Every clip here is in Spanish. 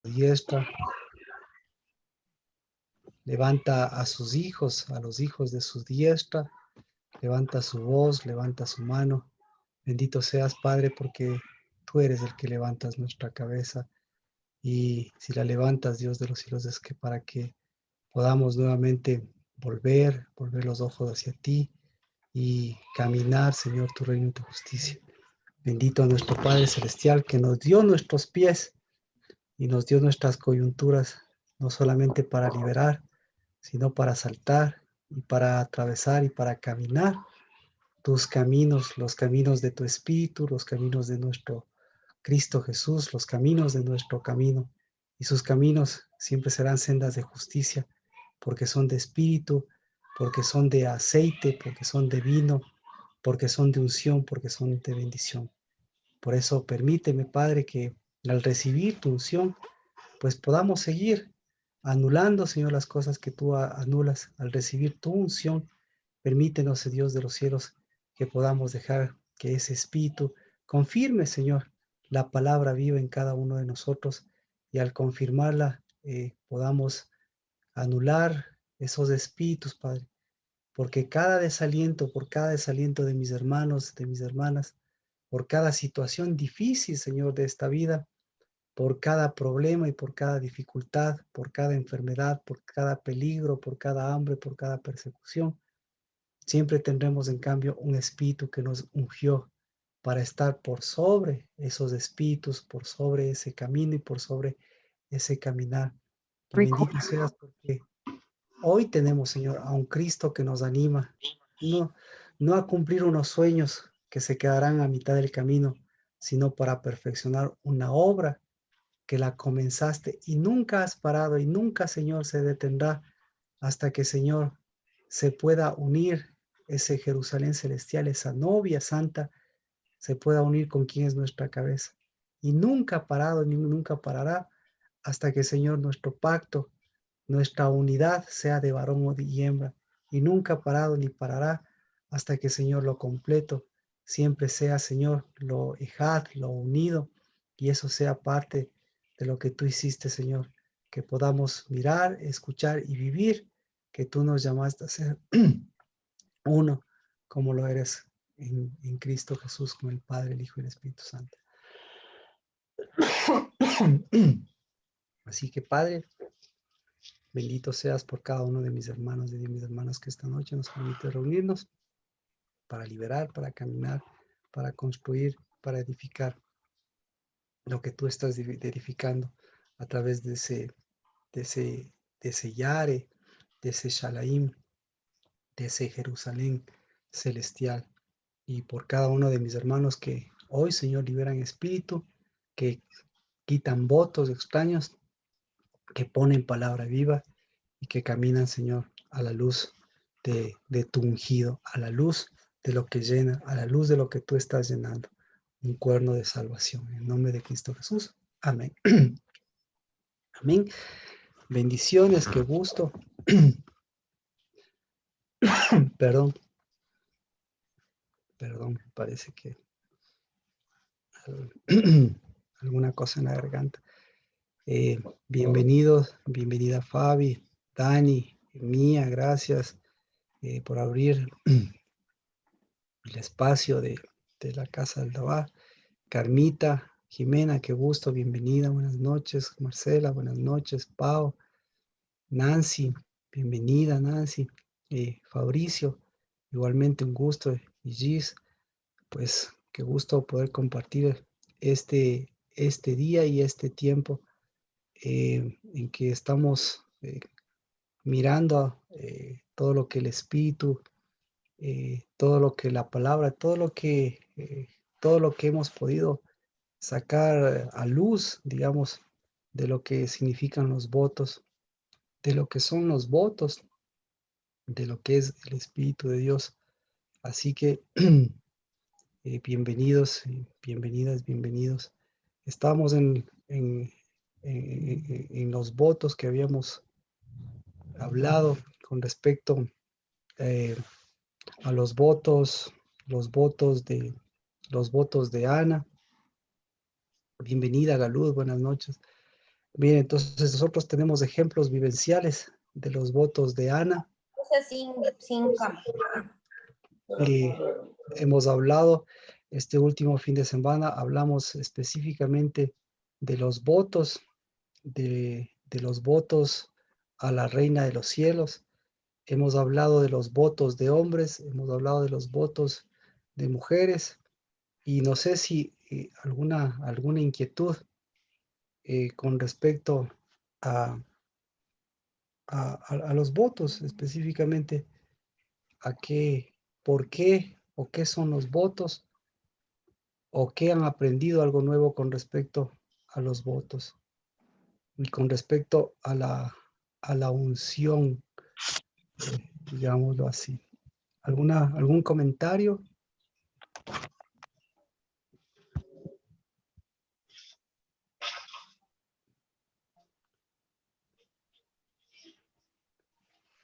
diestra, levanta a sus hijos, a los hijos de su diestra, levanta su voz, levanta su mano. Bendito seas, Padre, porque tú eres el que levantas nuestra cabeza. Y si la levantas, Dios de los cielos, es que para que podamos nuevamente volver los ojos hacia ti y caminar, Señor, tu reino y tu justicia. Bendito a nuestro Padre Celestial que nos dio nuestros pies y nos dio nuestras coyunturas, no solamente para liberar, sino para saltar y para atravesar y para caminar tus caminos, los caminos de tu Espíritu, los caminos de nuestro Cristo Jesús, los caminos de nuestro camino. Y sus caminos siempre serán sendas de justicia, porque son de espíritu, porque son de aceite, porque son de vino, porque son de unción, porque son de bendición. Por eso permíteme, Padre, que al recibir tu unción, pues podamos seguir anulando, Señor, las cosas que tú anulas. Al recibir tu unción, permítenos, Dios de los cielos, que podamos dejar que ese espíritu confirme, Señor, la palabra viva en cada uno de nosotros, y al confirmarla podamos anular esos espíritus, Padre, porque por cada desaliento de mis hermanos, de mis hermanas, por cada situación difícil, Señor, de esta vida, por cada problema y por cada dificultad, por cada enfermedad, por cada peligro, por cada hambre, por cada persecución, siempre tendremos en cambio un espíritu que nos ungió para estar por sobre esos espíritus, por sobre ese camino y por sobre ese caminar. Y bendito seas porque hoy tenemos, Señor, a un Cristo que nos anima, no, no a cumplir unos sueños que se quedarán a mitad del camino, sino para perfeccionar una obra que la comenzaste y nunca has parado y nunca, Señor, se detendrá hasta que, Señor, se pueda unir ese Jerusalén celestial, esa novia santa, se pueda unir con quien es nuestra cabeza. Y nunca ha parado ni nunca parará hasta que, Señor, nuestro pacto, nuestra unidad sea de varón o de hembra. Y nunca ha parado ni parará hasta que, Señor, lo completo siempre sea, Señor, lo ejad, lo unido, y eso sea parte de lo que tú hiciste, Señor, que podamos mirar, escuchar y vivir, que tú nos llamaste a ser uno, como lo eres en Cristo Jesús, con el Padre, el Hijo y el Espíritu Santo. Así que, Padre, bendito seas por cada uno de mis hermanos y de mis hermanas que esta noche nos permite reunirnos para liberar, para caminar, para construir, para edificar lo que tú estás edificando a través de ese Yare, de ese Shalaim, de ese Jerusalén celestial. Y por cada uno de mis hermanos que hoy, Señor, liberan espíritu, que quitan votos extraños, que ponen palabra viva y que caminan, Señor, a la luz de tu ungido, a la luz de lo que llena, a la luz de lo que tú estás llenando, un cuerno de salvación. En nombre de Cristo Jesús. Amén. Amén. Bendiciones, qué gusto. Perdón, parece que alguna cosa en la garganta. Bienvenidos, bienvenida Fabi, Dani, Mía, gracias por abrir el espacio de la Casa del Dabá. Carmita, Jimena, qué gusto, bienvenida, buenas noches. Marcela, buenas noches. Pau, Nancy, bienvenida Nancy. Fabricio, igualmente un gusto. Y Gis, pues qué gusto poder compartir este día y este tiempo en que estamos mirando todo lo que el Espíritu, todo lo que la palabra, todo lo que hemos podido sacar a luz, digamos, de lo que significan los votos, de lo que son los votos, de lo que es el Espíritu de Dios. Así que bienvenidos, bienvenidas, bienvenidos. Estamos en los votos que habíamos hablado con respecto a los votos los votos de Ana. Bienvenida, Galud, buenas noches. Bien, entonces nosotros tenemos ejemplos vivenciales de los votos de Ana. O sea, sin cámara. Y hemos hablado este último fin de semana, hablamos específicamente de los votos, de los votos a la Reina de los Cielos. Hemos hablado de los votos de hombres, hemos hablado de los votos de mujeres, y no sé si alguna inquietud con respecto a, a los votos, específicamente a qué, por qué o qué son los votos, o qué han aprendido algo nuevo con respecto a los votos y con respecto a la unción, digámoslo así. ¿Algún comentario?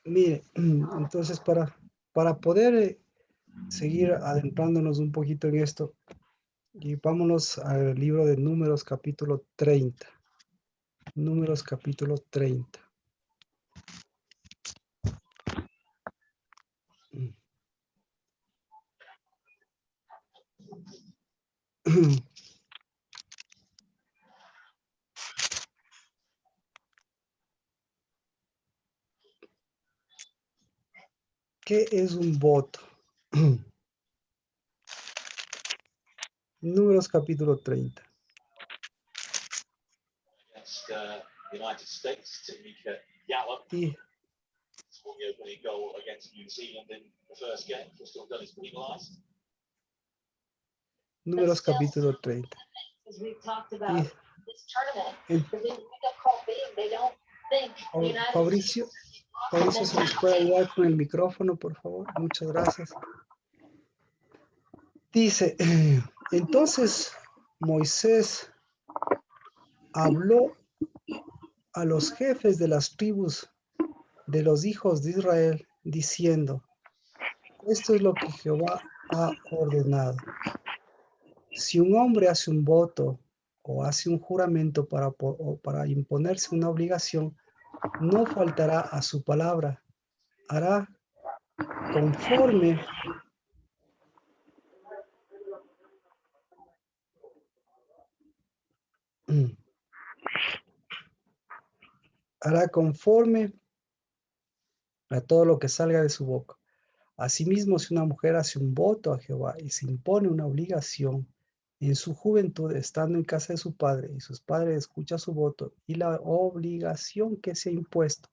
Mire, entonces para poder seguir adentrándonos un poquito en esto, y vámonos al libro de Números capítulo 30. Números capítulo 30. ¿Qué es un voto? Números capítulo 30. United States, Tamika Gallup Y scored the opening goal against New Zealand in the first game. Crystal Dunn is penalised. Números capítulo 30. Y Fabricio, ¿se nos puede ayudar con el micrófono, por favor? Muchas gracias. Dice, entonces Moisés habló a los jefes de las tribus de los hijos de Israel, diciendo, esto es lo que Jehová ha ordenado. Si un hombre hace un voto o hace un juramento para imponerse una obligación, no faltará a su palabra, hará conforme hará conforme a todo lo que salga de su boca. Asimismo, si una mujer hace un voto a Jehová y se impone una obligación en su juventud, estando en casa de su padre, y sus padres escuchan su voto y la obligación que se ha impuesto,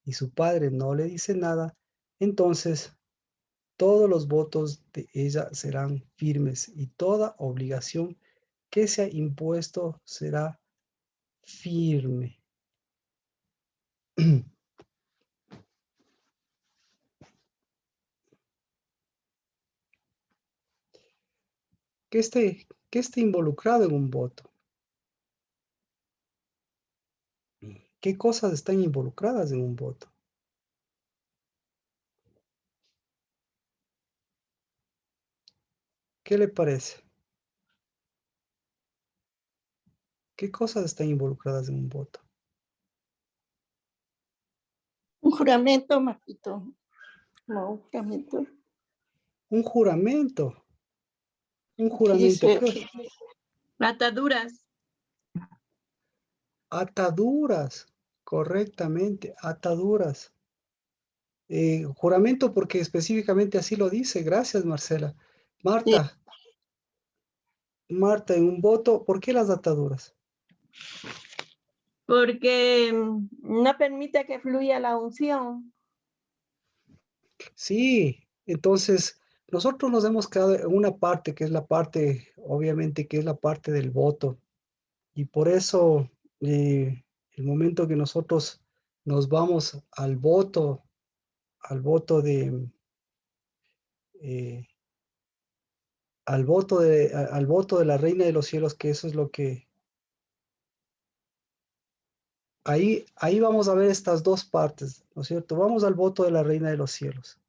y su padre no le dice nada, entonces todos los votos de ella serán firmes y toda obligación que se ha impuesto será firme. Que esté involucrado en un voto. ¿Qué cosas están involucradas en un voto? ¿Qué le parece? ¿Qué cosas están involucradas en un voto? Un juramento, Marquito. No, un juramento. Un juramento. Un Aquí juramento. dice, Ataduras. Ataduras. Correctamente, ataduras. Juramento porque específicamente así lo dice. Gracias, Marcela. Marta, en un voto, ¿por qué las ataduras? Porque no permite que fluya la unción. Sí, entonces nosotros nos hemos quedado en una parte que es la parte, obviamente, que es la parte del voto. Y por eso, el momento que nosotros nos vamos al voto de, eh, al voto de la Reina de los Cielos, que eso es lo que, ahí vamos a ver estas dos partes, ¿no es cierto? Vamos al voto de la Reina de los Cielos.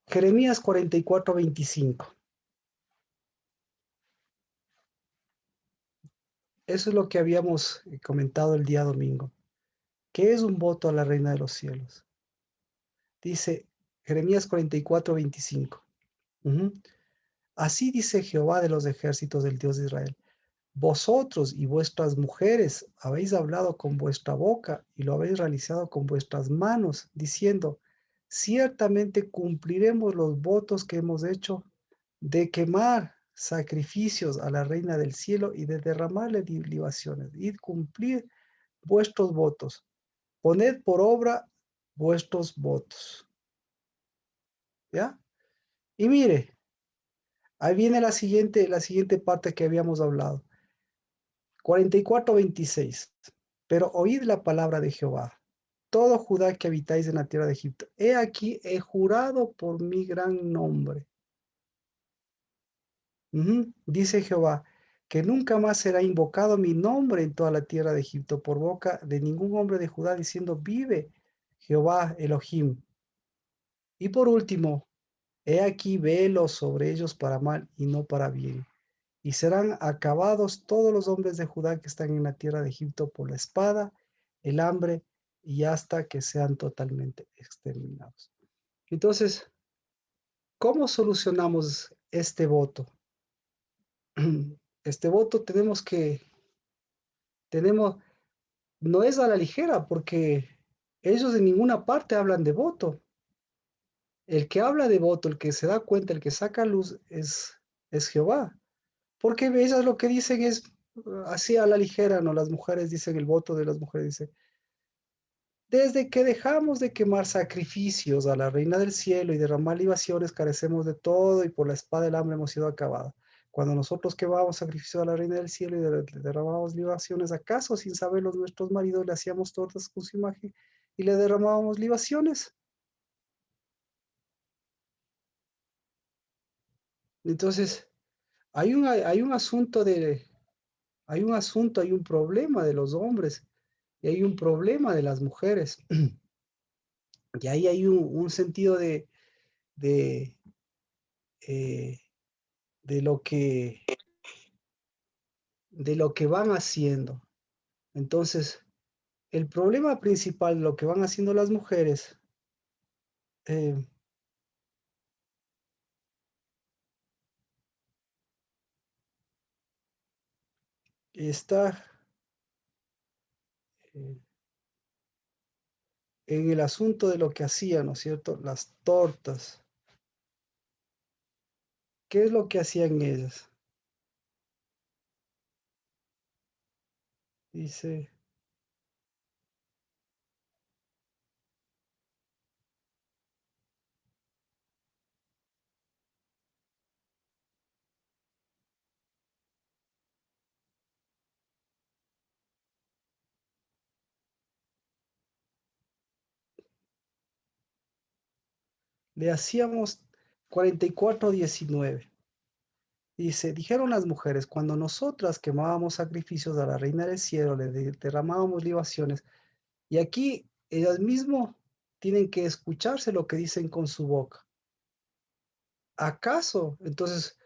Jeremías 44:25. Eso es lo que habíamos comentado el día domingo. ¿Qué es un voto a la Reina de los Cielos? Dice Jeremías 44:25. Ujú. Así dice Jehová de los ejércitos del Dios de Israel. Vosotros y vuestras mujeres habéis hablado con vuestra boca y lo habéis realizado con vuestras manos, diciendo, ciertamente cumpliremos los votos que hemos hecho de quemar sacrificios a la Reina del Cielo y de derramarle libaciones, y cumplir vuestros votos. Poned por obra vuestros votos. ¿Ya? Y mire, ahí viene la siguiente parte que habíamos hablado. 44:26. Pero oíd la palabra de Jehová, todo Judá que habitáis en la tierra de Egipto. He aquí, he jurado por mi gran nombre. Dice Jehová, que nunca más será invocado mi nombre en toda la tierra de Egipto por boca de ningún hombre de Judá, diciendo, vive Jehová Elohim. Y por último, he aquí velo sobre ellos para mal y no para bien. Y serán acabados todos los hombres de Judá que están en la tierra de Egipto por la espada, el hambre y hasta que sean totalmente exterminados. Entonces, ¿cómo solucionamos este voto? Este voto tenemos, no es a la ligera porque ellos en ninguna parte hablan de voto. El que habla de voto, el que se da cuenta, el que saca luz es Jehová. Porque ellas lo que dicen es así a la ligera, ¿no? Las mujeres dicen, el voto de las mujeres dice, desde que dejamos de quemar sacrificios a la Reina del Cielo y derramar libaciones, carecemos de todo y por la espada del hambre hemos sido acabados. Cuando nosotros quemábamos sacrificios a la Reina del Cielo y derramábamos libaciones, ¿acaso sin saberlo nuestros maridos le hacíamos tortas con su imagen y le derramábamos libaciones? Entonces, hay un problema de los hombres y hay un problema de las mujeres. Y ahí hay un sentido de, eh, de lo que, de lo que van haciendo. Entonces, el problema principal de lo que van haciendo las mujeres eh, está eh, en el asunto de lo que hacían, ¿no es cierto? Las tortas. ¿Qué es lo que hacían ellas? Dice, le hacíamos 44:19. Dice, dijeron las mujeres, cuando nosotras quemábamos sacrificios a la Reina del Cielo, le derramábamos libaciones, y aquí ellas mismas tienen que escucharse lo que dicen con su boca. ¿Acaso? Entonces,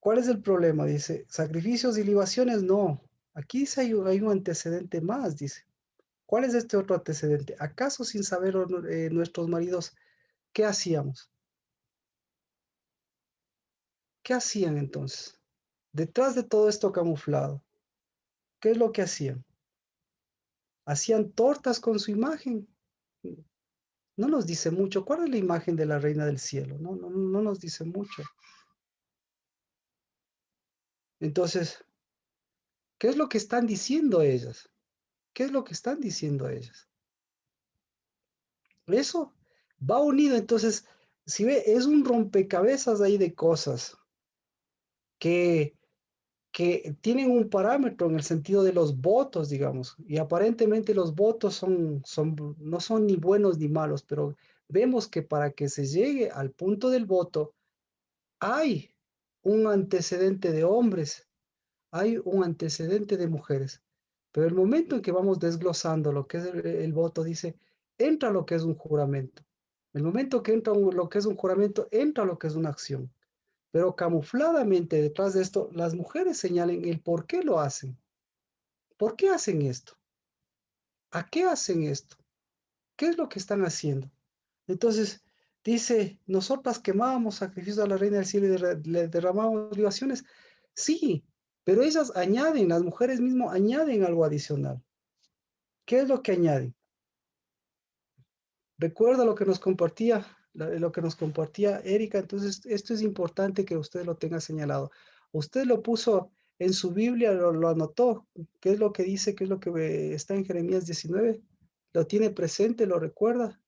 ¿cuál es el problema? Dice, sacrificios y libaciones, no. Aquí dice, hay un antecedente más, dice. ¿Cuál es este otro antecedente? ¿Acaso sin saber nuestros maridos qué hacíamos? ¿Qué hacían entonces? Detrás de todo esto camuflado, ¿qué es lo que hacían? Hacían tortas con su imagen. No nos dice mucho. ¿Cuál es la imagen de la Reina del Cielo? No nos dice mucho. Entonces, ¿qué es lo que están diciendo ellas? ¿Qué es lo que están diciendo ellas? Eso va unido. Entonces, si ve, es un rompecabezas ahí de cosas que, que tienen un parámetro en el sentido de los votos, digamos, y aparentemente los votos no son ni buenos ni malos, pero vemos que para que se llegue al punto del voto, hay un antecedente de hombres, hay un antecedente de mujeres, pero el momento en que vamos desglosando lo que es el voto, dice, entra lo que es un juramento. El momento que entra lo que es un juramento, entra lo que es una acción. Pero camufladamente detrás de esto, las mujeres señalen el por qué lo hacen. ¿Por qué hacen esto? ¿A qué hacen esto? ¿Qué es lo que están haciendo? Entonces, dice, nosotras quemábamos sacrificios a la reina del cielo y le derramábamos libaciones. Sí, pero ellas añaden, las mujeres mismas añaden algo adicional. ¿Qué es lo que añaden? Recuerda lo que nos compartía, lo que nos compartía Erika. Entonces, esto es importante que usted lo tenga señalado. Usted lo puso en su Biblia, lo anotó. ¿Qué es lo que dice? ¿Qué es lo que está en Jeremías 19? ¿Lo tiene presente? ¿Lo recuerda?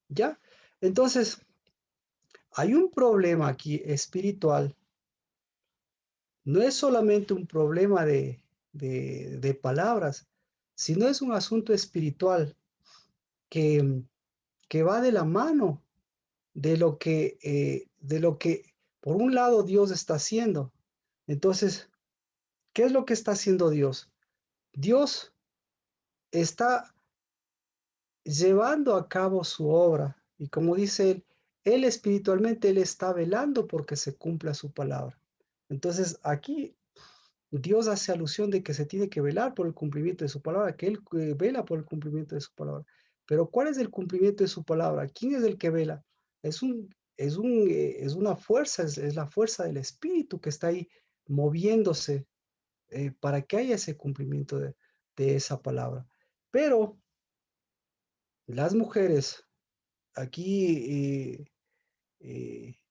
¿Ya? Entonces, hay un problema aquí espiritual. No es solamente un problema de palabras, sino es un asunto espiritual que, que va de la mano de lo que, por un lado, Dios está haciendo. Entonces, ¿qué es lo que está haciendo Dios? Dios está llevando a cabo su obra. Y como dice él espiritualmente, él está velando porque se cumpla su palabra. Entonces, aquí Dios hace alusión de que se tiene que velar por el cumplimiento de su palabra, que él vela por el cumplimiento de su palabra. Pero ¿cuál es el cumplimiento de su palabra? ¿Quién es el que vela? Es una fuerza, es la fuerza del Espíritu que está ahí moviéndose para que haya ese cumplimiento de esa palabra. Pero las mujeres aquí,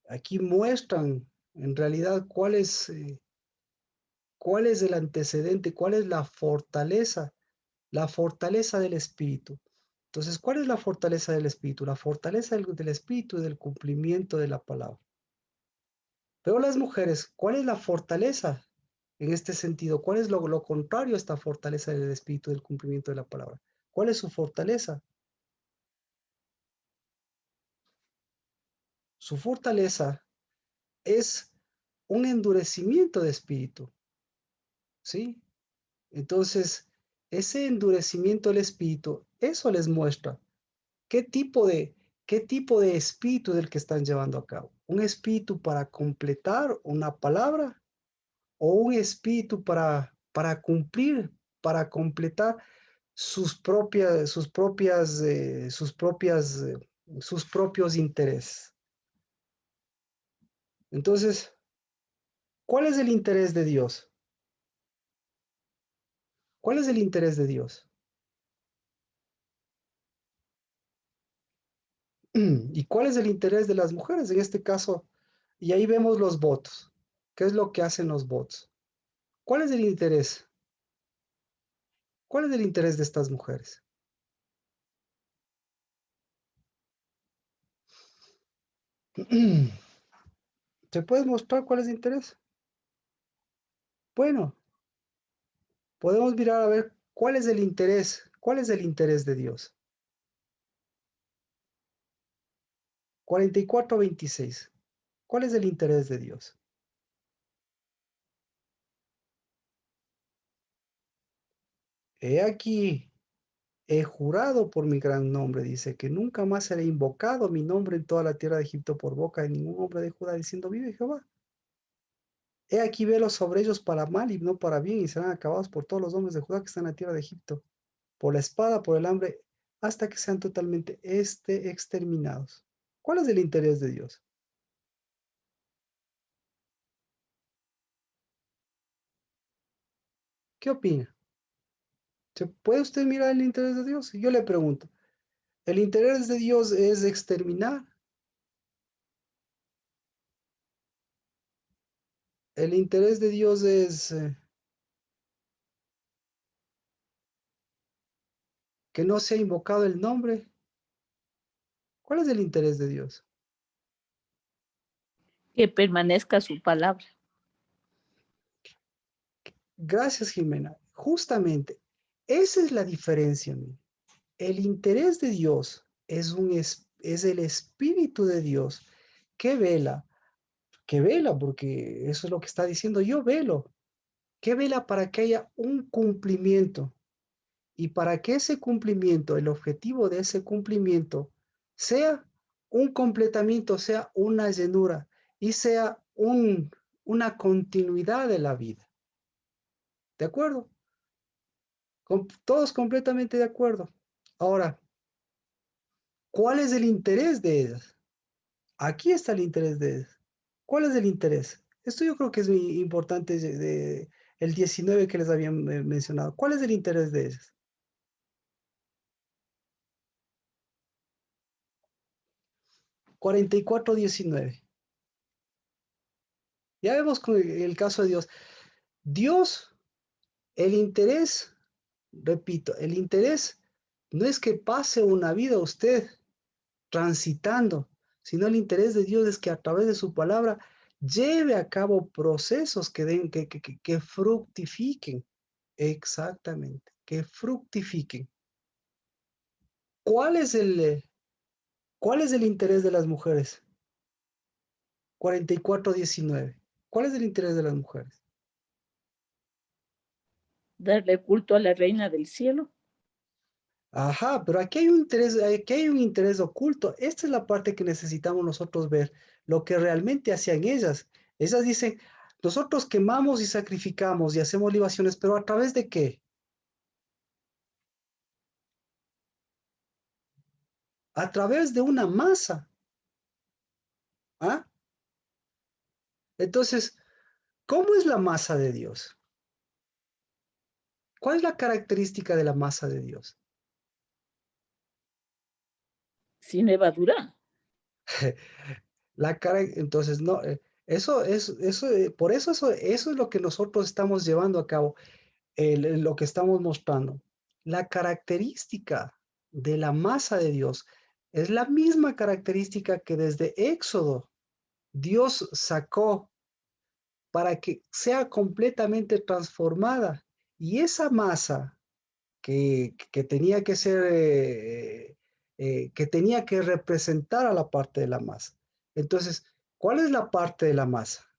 aquí muestran en realidad cuál es el antecedente, cuál es la fortaleza del espíritu. Entonces, ¿cuál es la fortaleza del espíritu? La fortaleza del espíritu es del cumplimiento de la palabra. Pero las mujeres, ¿cuál es la fortaleza en este sentido? ¿Cuál es lo contrario a esta fortaleza del espíritu del cumplimiento de la palabra? ¿Cuál es su fortaleza? Su fortaleza es un endurecimiento de espíritu, ¿sí? Entonces, ese endurecimiento del espíritu, eso les muestra qué tipo qué tipo de espíritu es el que están llevando a cabo. ¿Un espíritu para completar una palabra o un espíritu para cumplir, para completar sus propios intereses? Entonces, ¿cuál es el interés de Dios? ¿Cuál es el interés de Dios? ¿Y cuál es el interés de las mujeres en este caso? Y ahí vemos los votos. ¿Qué es lo que hacen los votos? ¿Cuál es el interés? ¿Cuál es el interés de estas mujeres? ¿Se puede mostrar cuál es el interés? Bueno, podemos mirar a ver cuál es el interés de Dios. 44:26. ¿Cuál es el interés de Dios? He aquí, he jurado por mi gran nombre, dice, que nunca más será invocado mi nombre en toda la tierra de Egipto por boca de ningún hombre de Judá, diciendo, vive Jehová. He aquí velo sobre ellos para mal y no para bien, y serán acabados por todos los hombres de Judá que están en la tierra de Egipto, por la espada, por el hambre, hasta que sean totalmente exterminados. ¿Cuál es el interés de Dios? ¿Qué opina? ¿Puede usted mirar el interés de Dios? Yo le pregunto, ¿el interés de Dios es exterminar? ¿El interés de Dios es que no sea invocado el nombre? ¿Cuál es el interés de Dios? Que permanezca su palabra. Gracias, Jimena. Justamente, esa es la diferencia. El interés de Dios es el Espíritu de Dios que vela, porque eso es lo que está diciendo, yo velo, que vela para que haya un cumplimiento y para que ese cumplimiento, el objetivo de ese cumplimiento, sea un completamiento, sea una llenura y sea una continuidad de la vida. ¿De acuerdo? Todos completamente de acuerdo. Ahora, ¿cuál es el interés de ellas? Aquí está el interés de ellas. ¿Cuál es el interés? Esto yo creo que es muy importante el 19 que les había mencionado. ¿Cuál es el interés de ellas? 44:19. Ya vemos con el caso de Dios. Dios, el interés, repito, el interés no es que pase una vida usted transitando, sino el interés de Dios es que a través de su palabra lleve a cabo procesos que fructifiquen. Exactamente, que fructifiquen. ¿Cuál es cuál es el interés de las mujeres? 44:19. ¿Cuál es el interés de las mujeres? Darle culto a la reina del cielo. Ajá, pero aquí hay un interés oculto. Esta es la parte que necesitamos nosotros ver, lo que realmente hacían ellas. Ellas dicen, nosotros quemamos y sacrificamos y hacemos libaciones, pero ¿a través de qué? A través de una masa. ¿Ah? Entonces, ¿cómo es la masa de Dios? ¿Cuál es la característica de la masa de Dios? Sin levadura. Entonces, no, por eso es lo que nosotros estamos llevando a cabo, lo que estamos mostrando. La característica de la masa de Dios es la misma característica que desde Éxodo Dios sacó para que sea completamente transformada. Y esa masa que tenía que ser, que tenía que representar a la parte de la masa. Entonces, ¿cuál es la parte de la masa?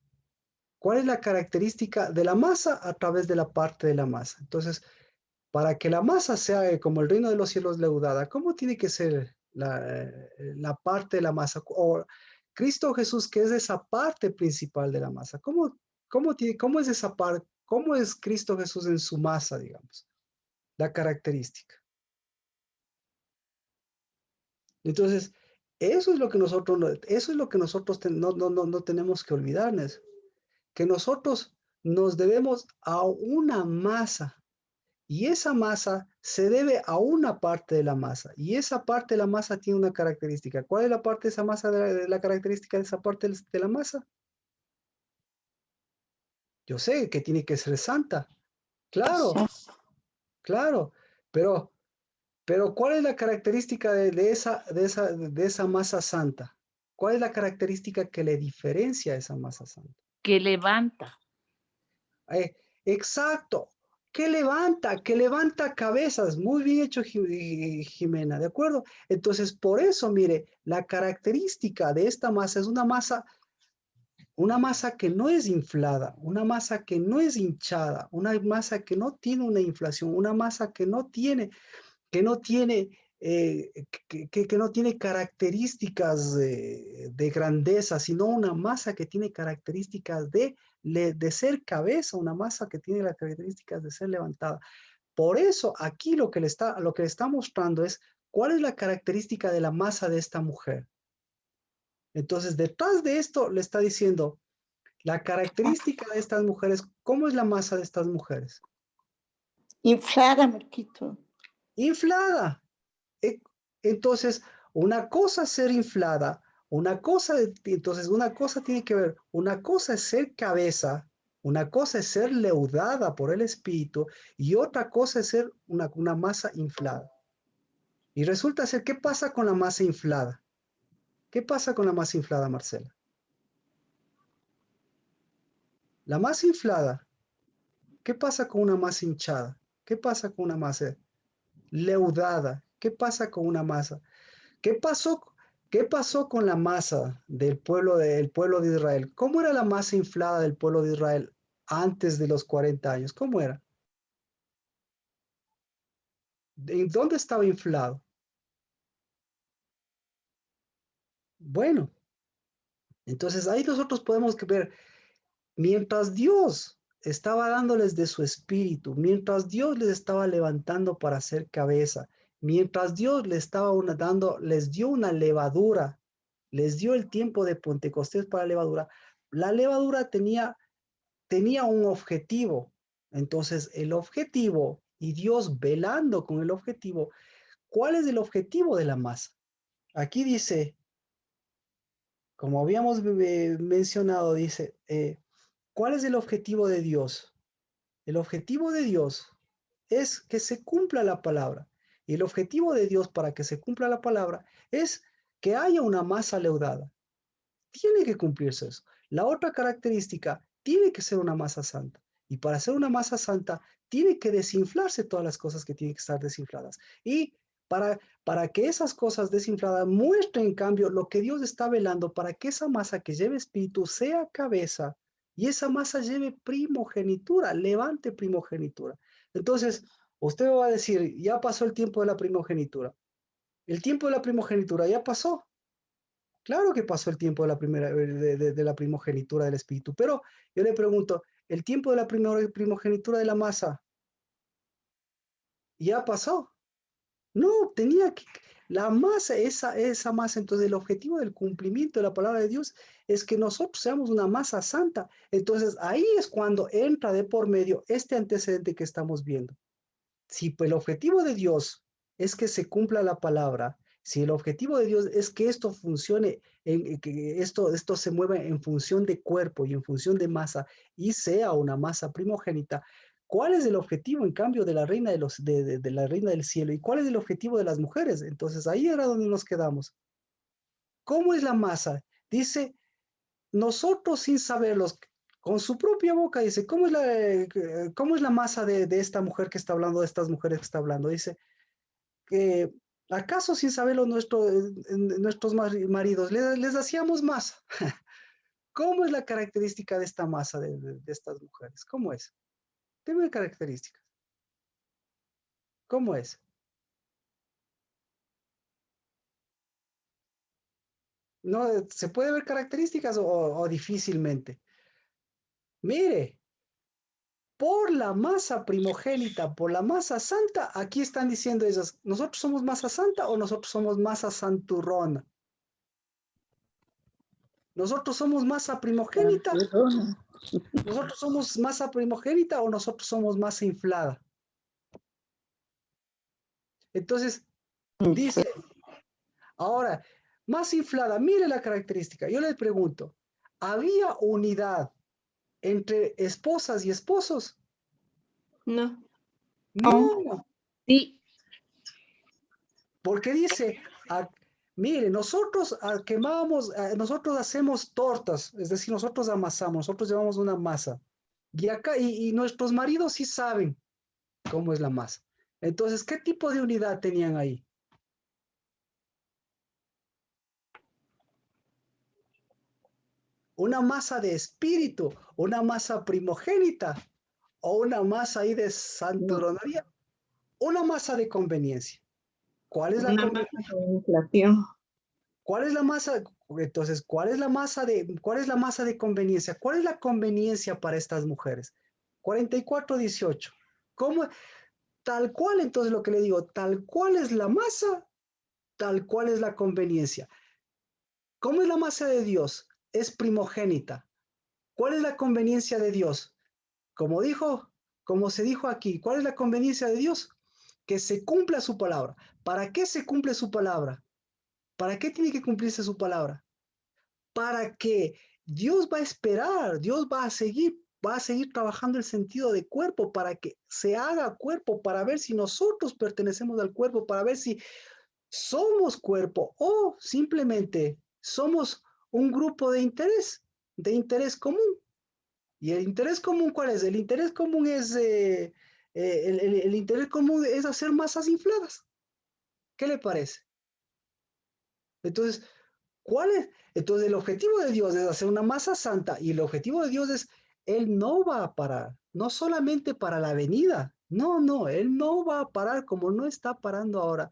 ¿Cuál es la característica de la masa a través de la parte de la masa? Entonces, para que la masa sea como el reino de los cielos leudada, ¿cómo tiene que ser la parte de la masa? O Cristo Jesús, que es esa parte principal de la masa. ¿Cómo es esa parte? ¿Cómo es Cristo Jesús en su masa, digamos? La característica. Entonces, eso es lo que nosotros no tenemos que olvidarnos, que nosotros nos debemos a una masa y esa masa se debe a una parte de la masa y esa parte de la masa tiene una característica. ¿Cuál es la parte de esa masa, de la característica de esa parte de la masa? Yo sé que tiene que ser santa, claro, claro, pero ¿cuál es la característica de esa masa santa? ¿Cuál es la característica que le diferencia a esa masa santa? Que levanta. Exacto, que levanta cabezas. Muy bien hecho, Jimena, ¿de acuerdo? Entonces, por eso, mire, la característica de esta masa es una masa que no es inflada, una masa que no es hinchada, una masa que no tiene una inflación, una masa que no tiene, que no tiene características de grandeza, sino una masa que tiene características de ser cabeza, una masa que tiene las características de ser levantada. Por eso aquí lo que le está mostrando es cuál es la característica de la masa de esta mujer. Entonces, detrás de esto le está diciendo la característica de estas mujeres, ¿cómo es la masa de estas mujeres? Inflada, Marquito. Inflada. Entonces, una cosa es ser inflada, entonces una cosa tiene que ver, una cosa es ser cabeza, una cosa es ser leudada por el espíritu y otra cosa es ser una masa inflada. Y resulta ser, ¿qué pasa con la masa inflada? ¿Qué pasa con la masa inflada, Marcela? La masa inflada, ¿qué pasa con una masa hinchada? ¿Qué pasa con una masa leudada? ¿Qué pasa con una masa? ¿Qué pasó, ¿Qué pasó con la masa del pueblo de Israel? ¿Cómo era la masa inflada del pueblo de Israel antes de los 40 años? ¿Cómo era? ¿En dónde estaba inflado? Bueno, entonces ahí nosotros podemos ver, mientras Dios estaba dándoles de su espíritu, mientras Dios les estaba levantando para ser cabeza, mientras Dios les estaba dando, les dio una levadura, les dio el tiempo de Pentecostés para la levadura tenía un objetivo. Entonces, el objetivo y Dios velando con el objetivo. ¿Cuál es el objetivo de la masa? Aquí dice, como habíamos mencionado, dice, ¿cuál es el objetivo de Dios? El objetivo de Dios es que se cumpla la palabra. Y el objetivo de Dios para que se cumpla la palabra es que haya una masa leudada. Tiene que cumplirse eso. La otra característica, tiene que ser una masa santa. Y para ser una masa santa, tiene que desinflarse todas las cosas que tienen que estar desinfladas. Y para que esas cosas desinfladas muestren, en cambio, lo que Dios está velando, para que esa masa que lleve espíritu sea cabeza y esa masa lleve primogenitura, levante primogenitura. Entonces, usted va a decir, ya pasó el tiempo de la primogenitura. El tiempo de la primogenitura ya pasó. Claro que pasó el tiempo de la primogenitura del espíritu, pero yo le pregunto, ¿el tiempo de la primogenitura de la masa ya pasó? No, la masa, esa masa, entonces el objetivo del cumplimiento de la palabra de Dios es que nosotros seamos una masa santa. Entonces ahí es cuando entra de por medio este antecedente que estamos viendo. Si pues, el objetivo de Dios es que se cumpla la palabra, si el objetivo de Dios es que esto funcione, que esto se mueva en función de cuerpo y en función de masa y sea una masa primogénita, ¿cuál es el objetivo en cambio de la reina de la reina del cielo? ¿Y cuál es el objetivo de las mujeres? Entonces ahí era donde nos quedamos. ¿Cómo es la masa? Dice, nosotros sin saberlos, con su propia boca dice, ¿cómo es la masa de esta mujer que está hablando, de estas mujeres que está hablando? Dice, que ¿acaso sin saberlo nuestros maridos les hacíamos masa? ¿Cómo es la característica de esta masa de estas mujeres? ¿Cómo es? Dime características. ¿Cómo es? ¿No se puede ver características o difícilmente? Mire, por la masa primogénita, por la masa santa, aquí están diciendo ellos, ¿nosotros somos masa santa o nosotros somos masa santurrona? ¿Nosotros somos masa primogénita? ¿Nosotros somos masa primogénita o nosotros somos masa inflada? Entonces, dice, ahora, masa inflada, mire la característica. Yo les pregunto, ¿había unidad entre esposas y esposos? No. No, Sí, porque dice, mire, nosotros quemamos, nosotros hacemos tortas, es decir, nosotros amasamos, nosotros llevamos una masa. Y acá, y nuestros maridos sí saben cómo es la masa. Entonces, ¿qué tipo de unidad tenían ahí? Una masa de espíritu, una masa primogénita o una masa ahí de santuronería, una masa de conveniencia. ¿Cuál es la Una conveniencia? masa de inflación. ¿Cuál es la masa? Entonces, ¿cuál es la masa de conveniencia? ¿Cuál es la conveniencia para estas mujeres? 44:18. ¿Cómo? Tal cual, entonces lo que le digo, tal cual es la masa, tal cual es la conveniencia. ¿Cómo es la masa de Dios? Es primogénita. ¿Cuál es la conveniencia de Dios? Como se dijo aquí, ¿cuál es la conveniencia de Dios? Que se cumpla su palabra. ¿Para qué se cumple su palabra? ¿Para qué tiene que cumplirse su palabra? Para que Dios va a esperar, Dios va a seguir trabajando el sentido de cuerpo para que se haga cuerpo, para ver si nosotros pertenecemos al cuerpo, para ver si somos cuerpo o simplemente somos un grupo de interés común. ¿Y el interés común cuál es? El interés común es, el interés común es hacer masas infladas. ¿Qué le parece? Entonces, ¿cuál es? Entonces, el objetivo de Dios es hacer una masa santa y el objetivo de Dios es, Él no va a parar, no solamente para la venida, no, Él no va a parar como no está parando ahora,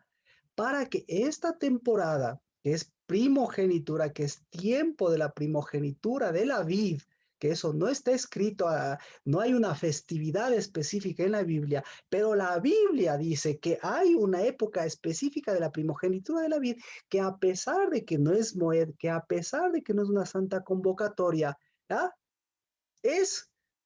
para que esta temporada, que es primogenitura, que es tiempo de la primogenitura de la vid, que eso no está escrito, no hay una festividad específica en la Biblia, pero la Biblia dice que hay una época específica de la primogenitura de la vid, que a pesar de que no es Moed, que a pesar de que no es una santa convocatoria, ¿ah?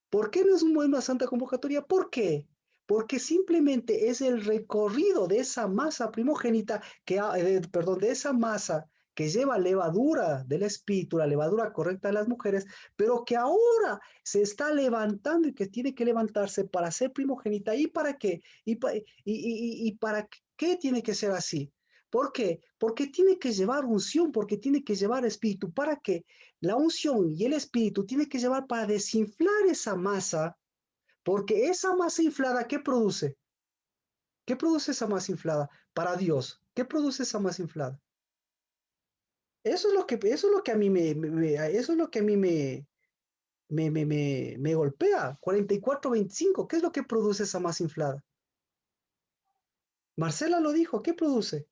¿Por qué no es una santa convocatoria? ¿Por qué? Porque simplemente es el recorrido de esa masa primogénita, de esa masa que lleva levadura del espíritu, la levadura correcta de las mujeres, pero que ahora se está levantando y que tiene que levantarse para ser primogénita. ¿Y para qué? ¿Y para qué tiene que ser así? ¿Por qué? Porque tiene que llevar unción, porque tiene que llevar espíritu. ¿Para qué? La unción y el espíritu tiene que llevar para desinflar esa masa, porque esa masa inflada, ¿qué produce? ¿Qué produce esa masa inflada? Para Dios, ¿qué produce esa masa inflada? Eso es lo que a mí eso es lo que a mí me golpea. 44-25, ¿qué es lo que produce esa masa inflada? Marcela lo dijo, ¿qué produce?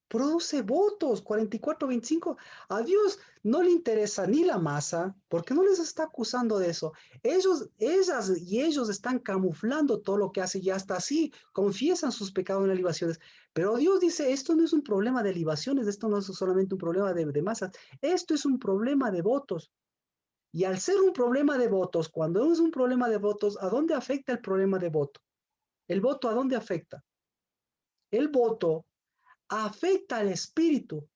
Produce votos, 44-25. A Dios no le interesa ni la masa, porque no les está acusando de eso. Ellas y ellos están camuflando todo lo que hace y hasta así confiesan sus pecados en las libaciones. Pero Dios dice, esto no es un problema de libaciones, esto no es solamente un problema de masas, esto es un problema de votos. Y al ser un problema de votos, cuando es un problema de votos, ¿a dónde afecta el problema de voto? ¿El voto a dónde afecta? El voto afecta al espíritu.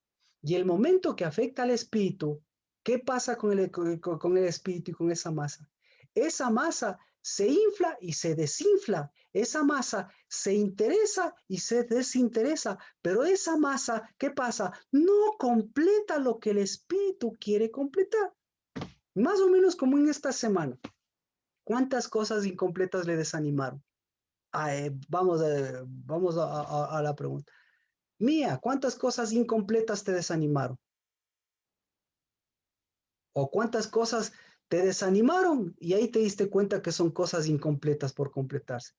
Y el momento que afecta al espíritu, ¿qué pasa con el espíritu y con esa masa? Esa masa se infla y se desinfla. Esa masa se interesa y se desinteresa. Pero esa masa, ¿qué pasa? No completa lo que el espíritu quiere completar. Más o menos como en esta semana. ¿Cuántas cosas incompletas le desanimaron? Vamos a la pregunta. Mía, ¿cuántas cosas incompletas te desanimaron? ¿O cuántas cosas te desanimaron y ahí te diste cuenta que son cosas incompletas por completarse?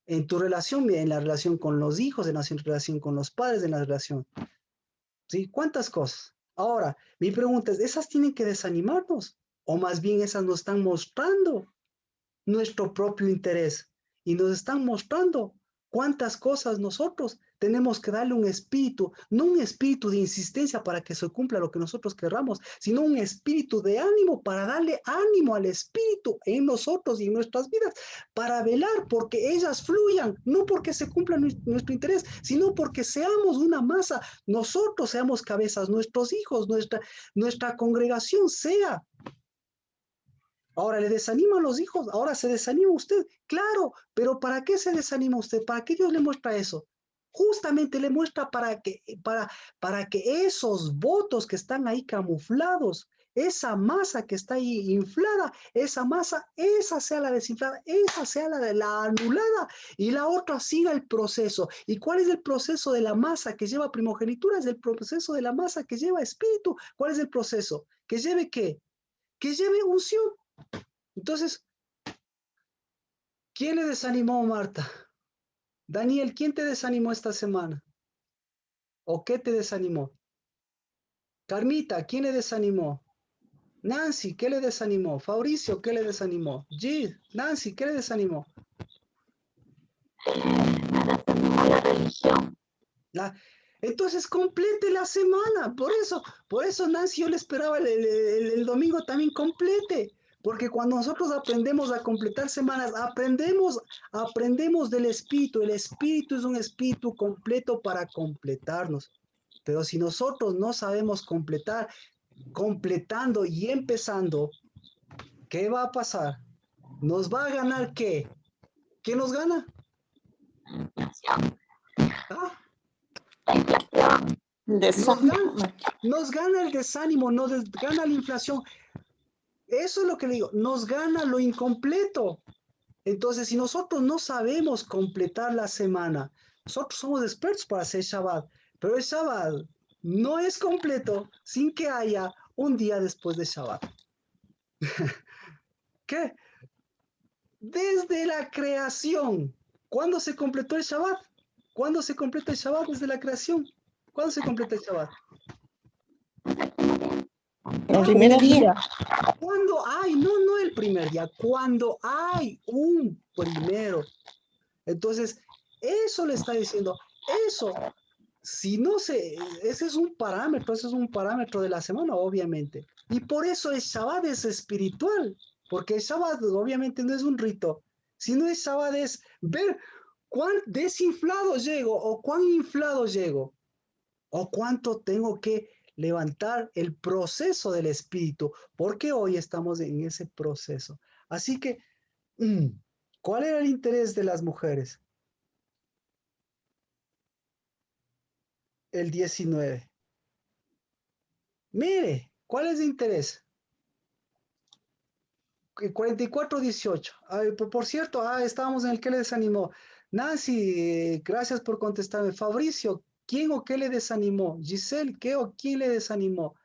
En tu relación, en la relación con los hijos, en la relación con los padres, en la relación. ¿Sí? ¿Cuántas cosas? Ahora, mi pregunta es, ¿esas tienen que desanimarnos? ¿O más bien esas nos están mostrando nuestro propio interés y nos están mostrando cuántas cosas nosotros tenemos que darle un espíritu, no un espíritu de insistencia para que se cumpla lo que nosotros querramos, sino un espíritu de ánimo para darle ánimo al espíritu en nosotros y en nuestras vidas, para velar porque ellas fluyan, no porque se cumpla nuestro interés, sino porque seamos una masa, nosotros seamos cabezas, nuestros hijos, nuestra congregación sea. Ahora le desaniman los hijos, ahora se desanima usted, claro, pero ¿para qué se desanima usted? ¿Para qué Dios le muestra eso? Justamente le muestra para que esos votos que están ahí camuflados, esa masa que está ahí inflada, esa masa, esa sea la desinflada, esa sea la anulada y la otra siga el proceso. ¿Y cuál es el proceso de la masa que lleva primogenitura? Es el proceso de la masa que lleva espíritu. ¿Cuál es el proceso? ¿Que lleve qué? Que lleve unción. Entonces, ¿quién le desanimó, Marta? Daniel, ¿quién te desanimó esta semana? ¿O qué te desanimó? Carmita, ¿quién le desanimó? Nancy, ¿qué le desanimó? Fabricio, ¿qué le desanimó? G, Nancy, ¿qué le desanimó? Me desanimó la religión. Entonces complete la semana. Por eso Nancy, yo le esperaba el domingo también complete. Porque cuando nosotros aprendemos a completar semanas, aprendemos del espíritu. El espíritu es un espíritu completo para completarnos. Pero si nosotros no sabemos completar, completando y empezando, ¿qué va a pasar? ¿Nos va a ganar qué? ¿Qué nos gana? La inflación. ¿Ah? La inflación. Nos gana el desánimo, nos gana la inflación. Eso es lo que le digo, nos gana lo incompleto. Entonces, si nosotros no sabemos completar la semana, nosotros somos expertos para hacer Shabbat, pero el Shabbat no es completo sin que haya un día después de Shabbat. ¿Qué? Desde la creación. ¿Cuándo se completó el Shabbat? ¿Cuándo se completa el Shabbat? Desde la creación. ¿Cuándo se completa el Shabbat? El primer día. Cuando hay, no el primer día, cuando hay un primero. Entonces, eso le está diciendo, eso, si no se, ese es un parámetro de la semana, obviamente. Y por eso el Shabbat es espiritual, porque el Shabbat obviamente no es un rito, sino el Shabbat es ver cuán desinflado llego o cuán inflado llego, o cuánto tengo que levantar el proceso del espíritu, porque hoy estamos en ese proceso. Así que, ¿cuál era el interés de las mujeres? El 19. Mire, ¿cuál es el interés? 44-18. Por cierto, estábamos en el que le desanimó. Nancy, gracias por contestarme. Fabricio, ¿quién o qué le desanimó? Giselle, ¿qué o quién le desanimó?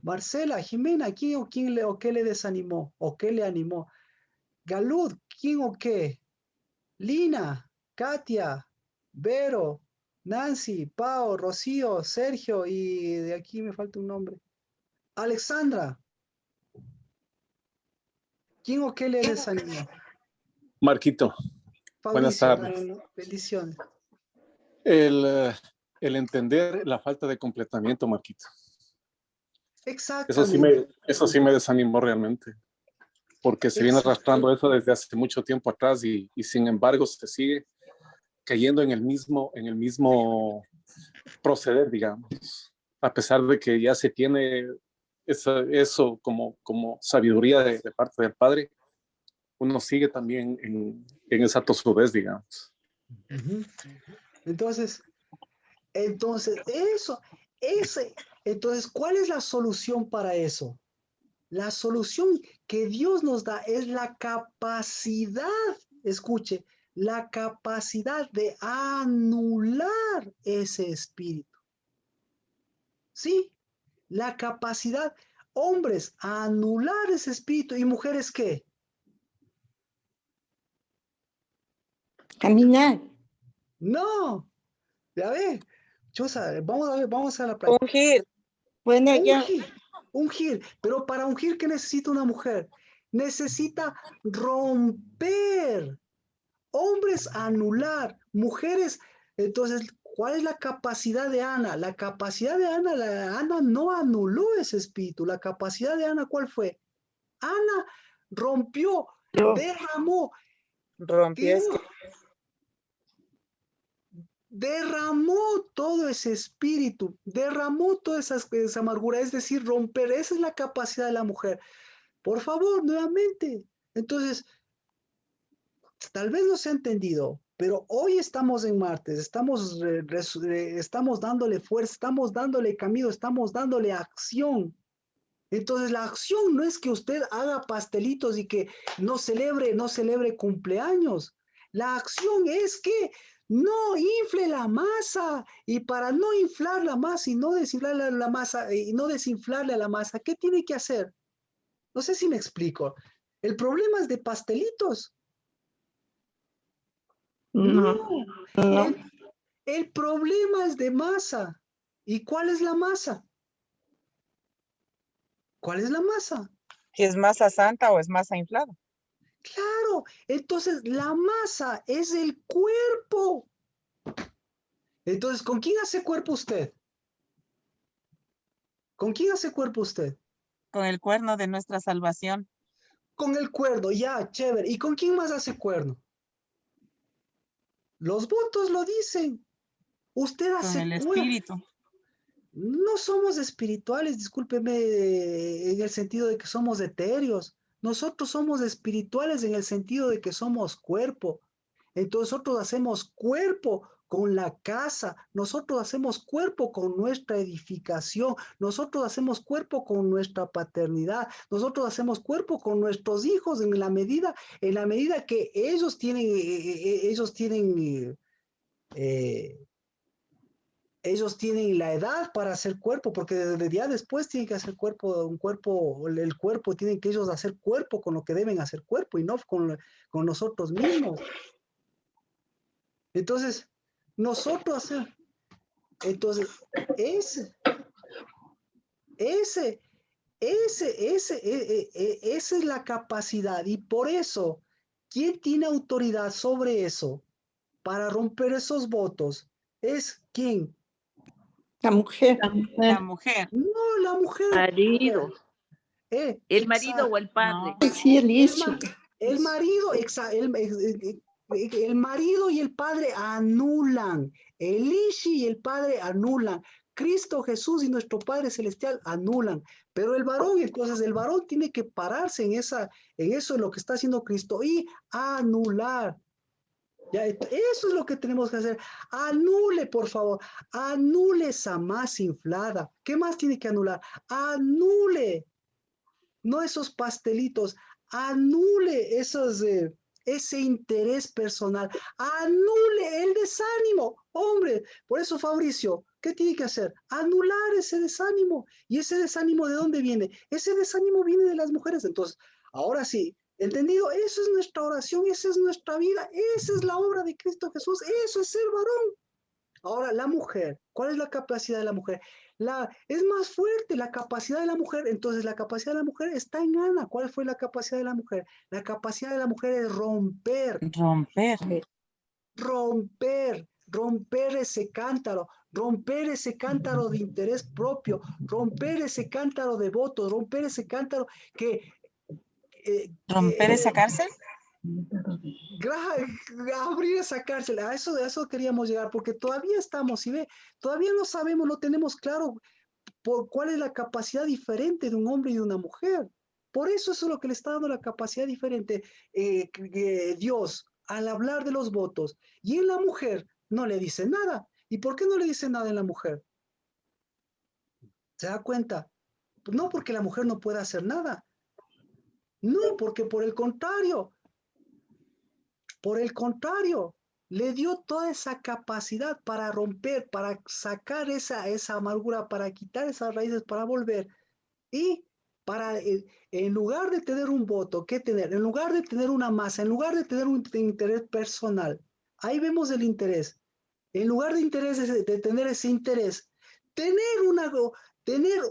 Marcela, Jimena, ¿quién o quién o qué le desanimó? ¿O qué le animó? Galud, ¿quién o qué? Lina, Katia, Vero, Nancy, Pao, Rocío, Sergio y de aquí me falta un nombre. Alexandra, ¿quién o qué le desanimó? Marquito, buenas Fabricio, tardes. bendiciones. El entender la falta de completamiento, Marquito. Exactamente. Eso sí me desanimó realmente, porque se viene arrastrando eso desde hace mucho tiempo atrás y sin embargo se sigue cayendo en el mismo proceder, digamos, a pesar de que ya se tiene eso como sabiduría de parte del Padre, uno sigue también en esa tosudez, digamos. Entonces, entonces, ¿cuál es la solución para eso? La solución que Dios nos da es la capacidad, escuche, la capacidad de anular ese espíritu. ¿Sí? La capacidad, hombres, a anular ese espíritu y mujeres, ¿qué? Caminar. No, ya ve, Chosa, vamos a la práctica. Ungir. Bueno, yo. Ungir, pero para ungir, ¿qué necesita una mujer? Necesita romper. Hombres anular, mujeres. Entonces, ¿cuál es la capacidad de Ana? La capacidad de Ana, Ana no anuló ese espíritu. La capacidad de Ana, ¿cuál fue? Ana rompió, derramó. Rompió es que Derramó todo ese espíritu, derramó toda esa amargura, es decir, romper. Esa es la capacidad de la mujer. Por favor, nuevamente. Entonces, tal vez no se ha entendido, pero hoy estamos en martes, estamos dándole fuerza, estamos dándole camino, estamos dándole acción. Entonces, la acción no es que usted haga pastelitos y que no celebre cumpleaños. La acción es que no infle la masa. Y para no inflar la masa y no desinflarle la masa, ¿qué tiene que hacer? No sé si me explico. El problema es de pastelitos. No. El problema es de masa. ¿Y cuál es la masa? ¿Cuál es la masa? ¿Es masa santa o es masa inflada? Claro, entonces la masa es el cuerpo. Entonces, ¿con quién hace cuerpo usted? ¿Con quién hace cuerpo usted? Con el cuerno de nuestra salvación. Con el cuerno, ya, chévere. ¿Y con quién más hace cuerno? Los votos lo dicen. Usted Con hace el cuerno. espíritu. No somos espirituales, discúlpeme, en el sentido de que somos etéreos. Nosotros somos espirituales en el sentido de que somos cuerpo. Entonces nosotros hacemos cuerpo con la casa, nosotros hacemos cuerpo con nuestra edificación, nosotros hacemos cuerpo con nuestra paternidad, nosotros hacemos cuerpo con nuestros hijos en la medida que ellos tienen la edad para hacer cuerpo, porque desde ya después tienen que hacer el cuerpo, tienen que ellos hacer cuerpo con lo que deben hacer cuerpo y no con nosotros mismos. Entonces, nosotros hacemos, entonces, ese esa es la capacidad. Y por eso, ¿quién tiene autoridad sobre eso para romper esos votos? ¿Es quién? La mujer. La mujer. No, la mujer. Marido. El marido o Exacto. el padre. No. Sí, el El, issue. ma- el marido, el marido y el padre anulan. El Ishi y el padre anulan. Cristo Jesús y nuestro Padre Celestial anulan. Pero el varón, entonces el varón tiene que pararse en eso, en lo que está haciendo Cristo y anular. Ya, eso es lo que tenemos que hacer. Anule, por favor. Anule esa masa inflada. ¿Qué más tiene que anular? Anule. No esos pastelitos, anule ese interés personal, anule el desánimo. Hombre, por eso Fabricio, ¿qué tiene que hacer? Anular ese desánimo. ¿Y ese desánimo de dónde viene? Ese desánimo viene de las mujeres. Entonces, ahora sí, ¿entendido? Eso es nuestra oración, esa es nuestra vida, esa es la obra de Cristo Jesús, eso es ser varón. Ahora, la mujer, ¿cuál es la capacidad de la mujer? Es más fuerte la capacidad de la mujer. Entonces, la capacidad de la mujer está en Ana. ¿Cuál fue la capacidad de la mujer? La capacidad de la mujer es romper ese cántaro de interés propio, romper ese cántaro de votos, romper ese cántaro que... ¿Romper esa cárcel? Abrir esa cárcel, a eso queríamos llegar, porque todavía estamos, si ve, todavía no sabemos, no tenemos claro cuál es la capacidad diferente de un hombre y de una mujer. Por eso es lo que le está dando la capacidad diferente Dios al hablar de los votos. Y en la mujer no le dice nada. ¿Y por qué no le dice nada en la mujer? ¿Se da cuenta? No porque la mujer no pueda hacer nada. No, porque por el contrario, le dio toda esa capacidad para romper, para sacar esa amargura, para quitar esas raíces, para volver. Y para, en lugar de tener un voto, ¿qué tener? En lugar de tener una masa, en lugar de tener un interés personal, ahí vemos el interés. En lugar de tener ese interés, tener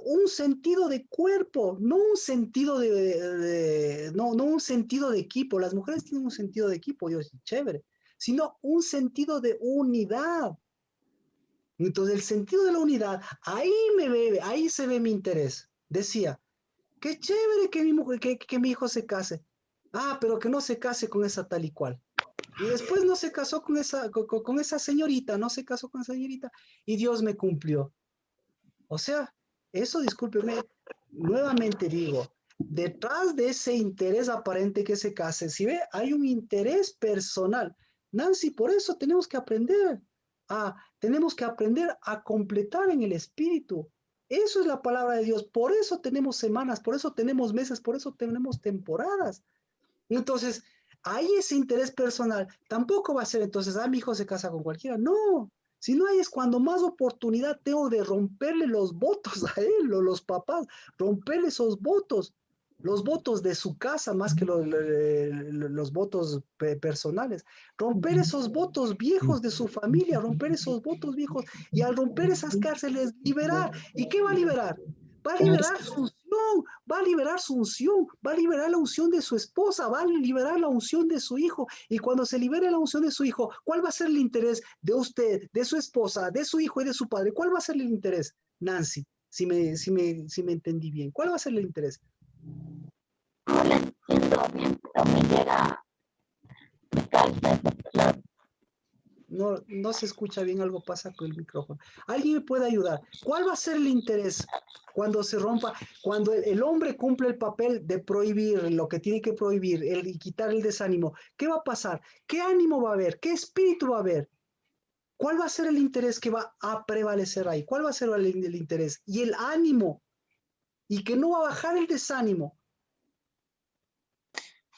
un sentido de cuerpo, no un sentido no un sentido de equipo. Las mujeres tienen un sentido de equipo, Dios, chévere, sino un sentido de unidad. Entonces, el sentido de la unidad, ahí se ve mi interés. Decía, qué chévere que mi hijo se case. Ah, pero que no se case con esa tal y cual. Y después no se casó con esa señorita, no se casó con esa señorita, y Dios me cumplió. O sea, eso, discúlpeme, nuevamente digo, detrás de ese interés aparente que se case, si ve, hay un interés personal. Nancy, por eso tenemos que aprender a completar en el espíritu. Eso es la palabra de Dios. Por eso tenemos semanas, por eso tenemos meses, por eso tenemos temporadas. Entonces, ahí ese interés personal tampoco va a ser entonces, mi hijo se casa con cualquiera. No, si no, ahí es cuando más oportunidad tengo de romperle los votos a él, o los papás, romperle esos votos, los votos de su casa más que los votos personales, romper esos votos viejos de su familia, romper esos votos viejos, y al romper esas cárceles, liberar. ¿Y qué va a liberar? Va a liberar su unción, va a liberar su unción, va a liberar la unción de su esposa, va a liberar la unción de su hijo. Y cuando se libere la unción de su hijo, ¿cuál va a ser el interés de usted, de su esposa, de su hijo y de su padre? ¿Cuál va a ser el interés, Nancy? Si me entendí bien. ¿Cuál va a ser el interés? No lo entiendo bien, pero me llega, me causa ese dolor. No se escucha bien, algo pasa con el micrófono. ¿Alguien me puede ayudar? ¿Cuál va a ser el interés cuando se rompa, cuando el hombre cumple el papel de prohibir lo que tiene que prohibir y quitar el desánimo? ¿Qué va a pasar? ¿Qué ánimo va a haber? ¿Qué espíritu va a haber? ¿Cuál va a ser el interés que va a prevalecer ahí? ¿Cuál va a ser el interés? Y el ánimo. Y que no va a bajar el desánimo.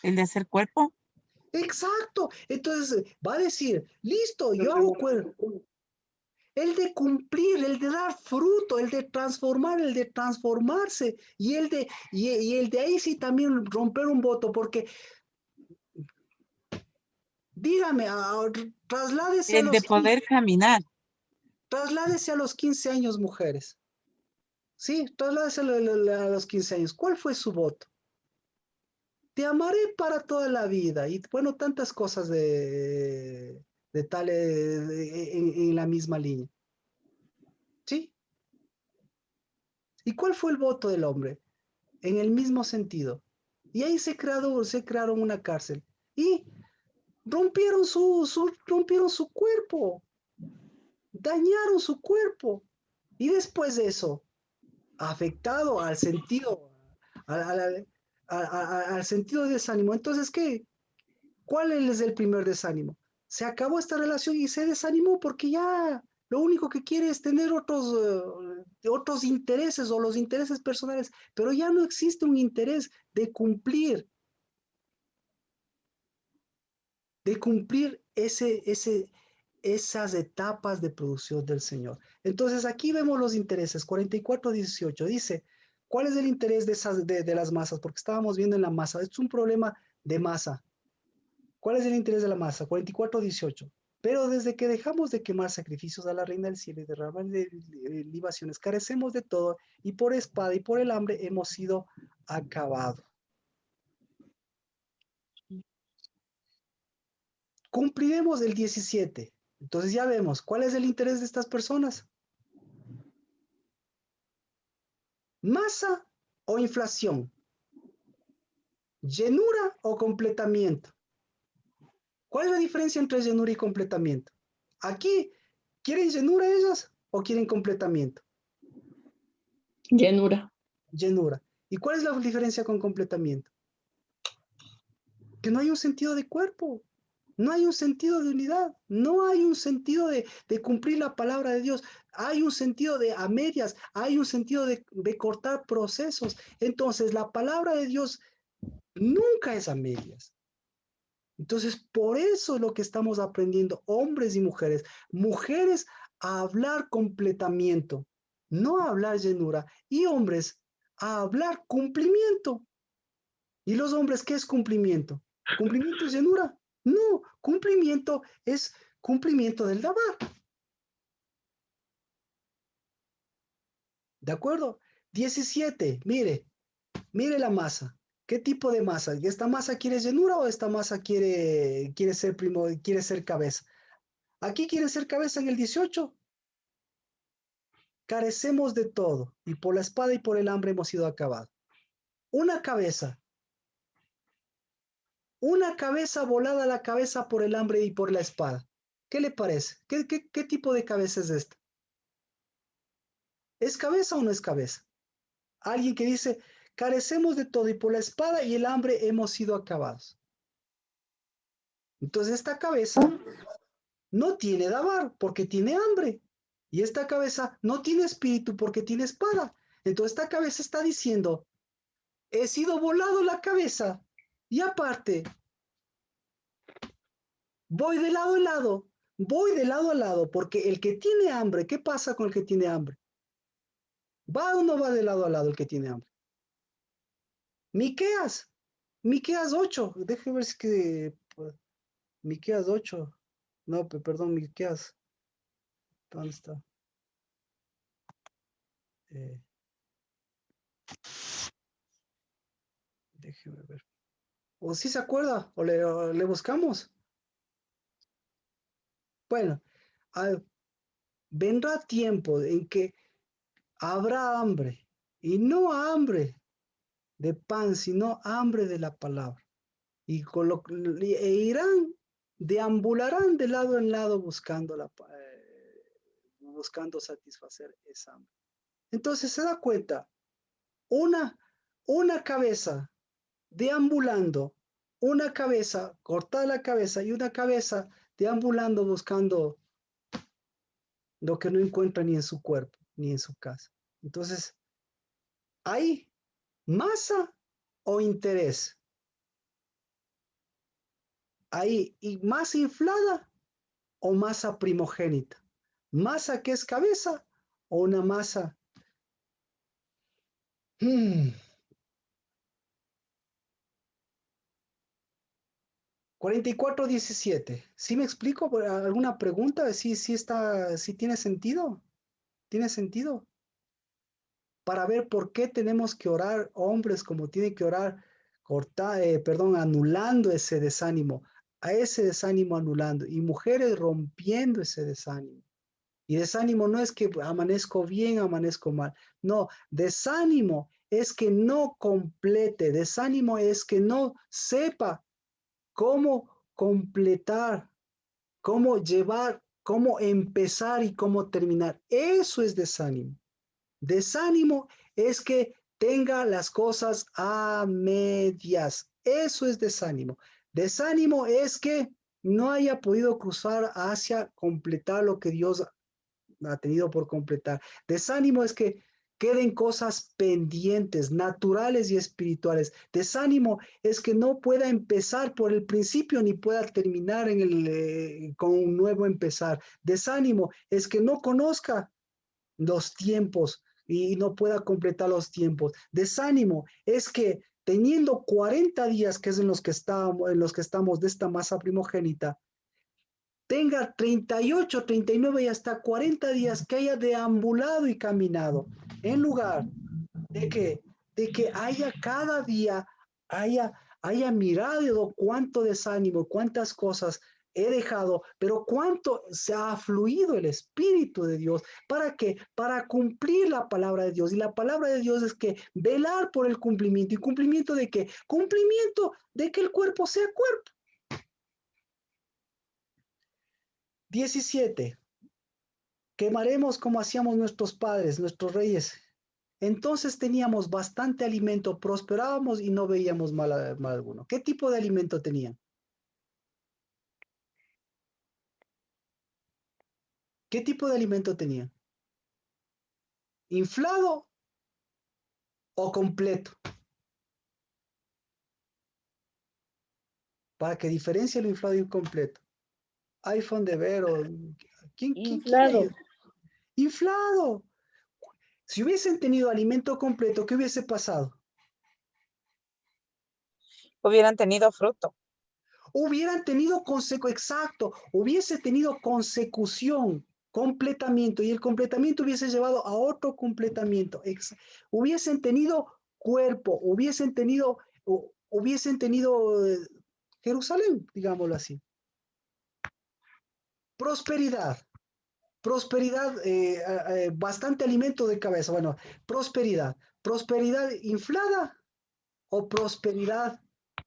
¿El de hacer cuerpo? Exacto. Entonces va a decir, listo, yo hago cuerpo. El de cumplir, el de dar fruto, el de transformar, el de transformarse, y el de ahí sí también romper un voto, porque dígame, trasládese El de poder caminar. trasládese a los 15 años, mujeres. Sí, trasládeselo a los 15 años. ¿Cuál fue su voto? Te amaré para toda la vida. Y bueno, tantas cosas de tal en la misma línea. ¿Sí? ¿Y cuál fue el voto del hombre? En el mismo sentido. Y ahí se crearon una cárcel. Y rompieron rompieron su cuerpo. Dañaron su cuerpo. Y después de eso, afectado al sentido, al sentido de desánimo. Entonces, ¿qué? ¿Cuál es el primer desánimo? Se acabó esta relación y se desanimó porque ya lo único que quiere es tener otros intereses o los intereses personales, pero ya no existe un interés de cumplir esas etapas de producción del Señor. Entonces aquí vemos los intereses, 44:18, dice, ¿cuál es el interés de las masas? Porque estábamos viendo en la masa, es un problema de masa. ¿Cuál es el interés de la masa? 44:18. Pero desde que dejamos de quemar sacrificios a la reina del cielo y derramar libaciones, carecemos de todo y por espada y por el hambre hemos sido acabados. Cumpliremos el 17. Entonces ya vemos, ¿cuál es el interés de estas personas? ¿Masa o inflación? ¿Llenura o completamiento? ¿Cuál es la diferencia entre llenura y completamiento? Aquí, ¿quieren llenura ellos o quieren completamiento? Llenura. Llenura. ¿Y cuál es la diferencia con completamiento? Que no hay un sentido de cuerpo, no hay un sentido de unidad, no hay un sentido de cumplir la palabra de Dios, hay un sentido de a medias, hay un sentido de cortar procesos. Entonces, la palabra de Dios nunca es a medias. Entonces, por eso es lo que estamos aprendiendo, hombres y mujeres. Mujeres a hablar completamiento, no a hablar llenura, y hombres a hablar cumplimiento. ¿Y los hombres qué es cumplimiento? ¿Cumplimiento es llenura? No, cumplimiento es cumplimiento del Dabar. ¿De acuerdo? 17, mire la masa. ¿Qué tipo de masa? ¿Esta masa quiere llenura o esta masa quiere ser cabeza? Aquí quiere ser cabeza en el 18. Carecemos de todo y por la espada y por el hambre hemos sido acabados. Una cabeza volada a la cabeza por el hambre y por la espada. ¿Qué le parece? ¿Qué tipo de cabeza es esta? ¿Es cabeza o no es cabeza? Alguien que dice, carecemos de todo y por la espada y el hambre hemos sido acabados. Entonces esta cabeza no tiene dabar porque tiene hambre. Y esta cabeza no tiene espíritu porque tiene espada. Entonces esta cabeza está diciendo, he sido volado la cabeza y aparte, voy de lado a lado, porque el que tiene hambre, ¿qué pasa con el que tiene hambre? ¿Va o no va de lado a lado el que tiene hambre? Miqueas 8, déjeme ver si que Miqueas 8, no, perdón, Miqueas, ¿dónde está? Déjeme ver. ¿O si se acuerda? ¿O le buscamos? Bueno, vendrá tiempo en que habrá hambre, y no hambre de pan, sino hambre de la palabra. Y deambularán de lado en lado buscando satisfacer esa hambre. Entonces se da cuenta, una cabeza deambulando, una cabeza cortada la cabeza y una cabeza deambulando buscando lo que no encuentra ni en su cuerpo ni en su casa. Entonces, ¿hay masa o interés? ¿Hay masa inflada o masa primogénita? ¿Masa que es cabeza o una masa? 44:17. ¿Sí me explico? ¿Alguna pregunta? ¿Sí tiene sentido? ¿Tiene sentido? para ver por qué tenemos que orar, hombres como tienen que orar, anulando ese desánimo, a ese desánimo anulando, y mujeres rompiendo ese desánimo. Y desánimo no es que amanezco bien, amanezco mal. No, desánimo es que no complete, desánimo es que no sepa cómo completar, cómo llevar, cómo empezar y cómo terminar. Eso es desánimo. Desánimo es que tenga las cosas a medias. Eso es desánimo. Desánimo es que no haya podido cruzar hacia completar lo que Dios ha tenido por completar. Desánimo es que queden cosas pendientes, naturales y espirituales. Desánimo es que no pueda empezar por el principio ni pueda terminar con un nuevo empezar. Desánimo es que no conozca los tiempos y no pueda completar los tiempos. Desánimo es que teniendo 40 días, que es en los que estamos de esta masa primogénita, tenga 38, 39 y hasta 40 días que haya deambulado y caminado, en lugar de que haya cada día, haya mirado cuánto desánimo, cuántas cosas he dejado, pero cuánto se ha fluido el Espíritu de Dios. ¿Para qué? Para cumplir la palabra de Dios. Y la palabra de Dios es que velar por el cumplimiento. ¿Y cumplimiento de qué? Cumplimiento de que el cuerpo sea cuerpo. 17. Quemaremos como hacíamos nuestros padres, nuestros reyes. Entonces teníamos bastante alimento, prosperábamos y no veíamos mal alguno. ¿Qué tipo de alimento tenían? ¿Qué tipo de alimento tenían? ¿Inflado o completo? Para que diferencie lo inflado y el completo. iPhone de Vero. ¿Quién Inflado. Inflado. Si hubiesen tenido alimento completo, ¿qué hubiese pasado? Hubieran tenido fruto. Hubieran tenido hubiese tenido consecución, completamiento, y el completamiento hubiese llevado a otro completamiento. Hubiesen tenido cuerpo, hubiesen tenido Jerusalén, digámoslo así. Prosperidad, bastante alimento de cabeza. Bueno, prosperidad inflada o prosperidad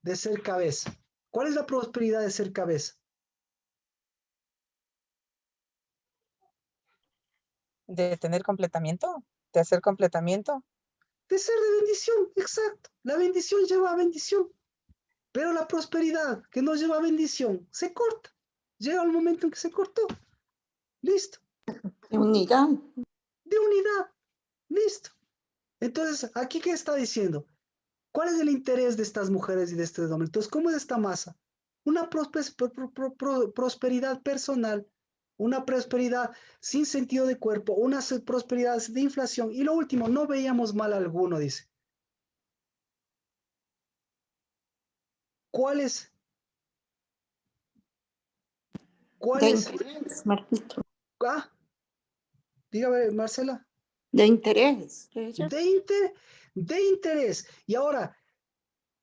de ser cabeza. ¿Cuál es la prosperidad de ser cabeza? De tener completamiento, de hacer completamiento. De ser de bendición, exacto. La bendición lleva a bendición. Pero la prosperidad que no lleva a bendición se corta. Llega el momento en que se cortó. Listo. De unidad. De unidad. Listo. Entonces, ¿aquí qué está diciendo? ¿Cuál es el interés de estas mujeres y de este hombre? Entonces, ¿cómo es esta masa? Una prosperidad personal, una prosperidad sin sentido de cuerpo, una prosperidad de inflación. Y lo último, no veíamos mal alguno, dice. ¿Cuál es? De interés, Marquito. Dígame, Marcela. De interés. De interés. Y ahora,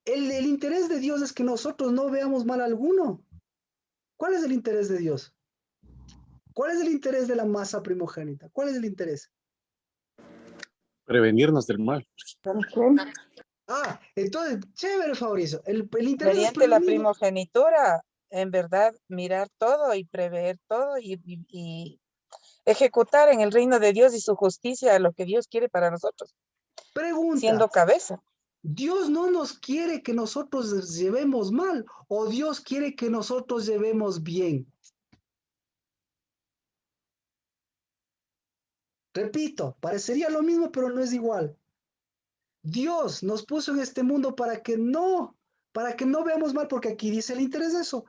el interés de Dios es que nosotros no veamos mal alguno. ¿Cuál es el interés de Dios? ¿Cuál es el interés de la masa primogénita? ¿Cuál es el interés? Prevenirnos del mal. Entonces, chévere, Fabricio. El interés Mediante la primogenitura, en verdad, mirar todo y prever todo y ejecutar en el reino de Dios y su justicia lo que Dios quiere para nosotros. Pregunta. Siendo cabeza. ¿Dios no nos quiere que nosotros llevemos mal o Dios quiere que nosotros llevemos bien? Repito, parecería lo mismo, pero no es igual. Dios nos puso en este mundo para que no veamos mal, porque aquí dice el interés de eso.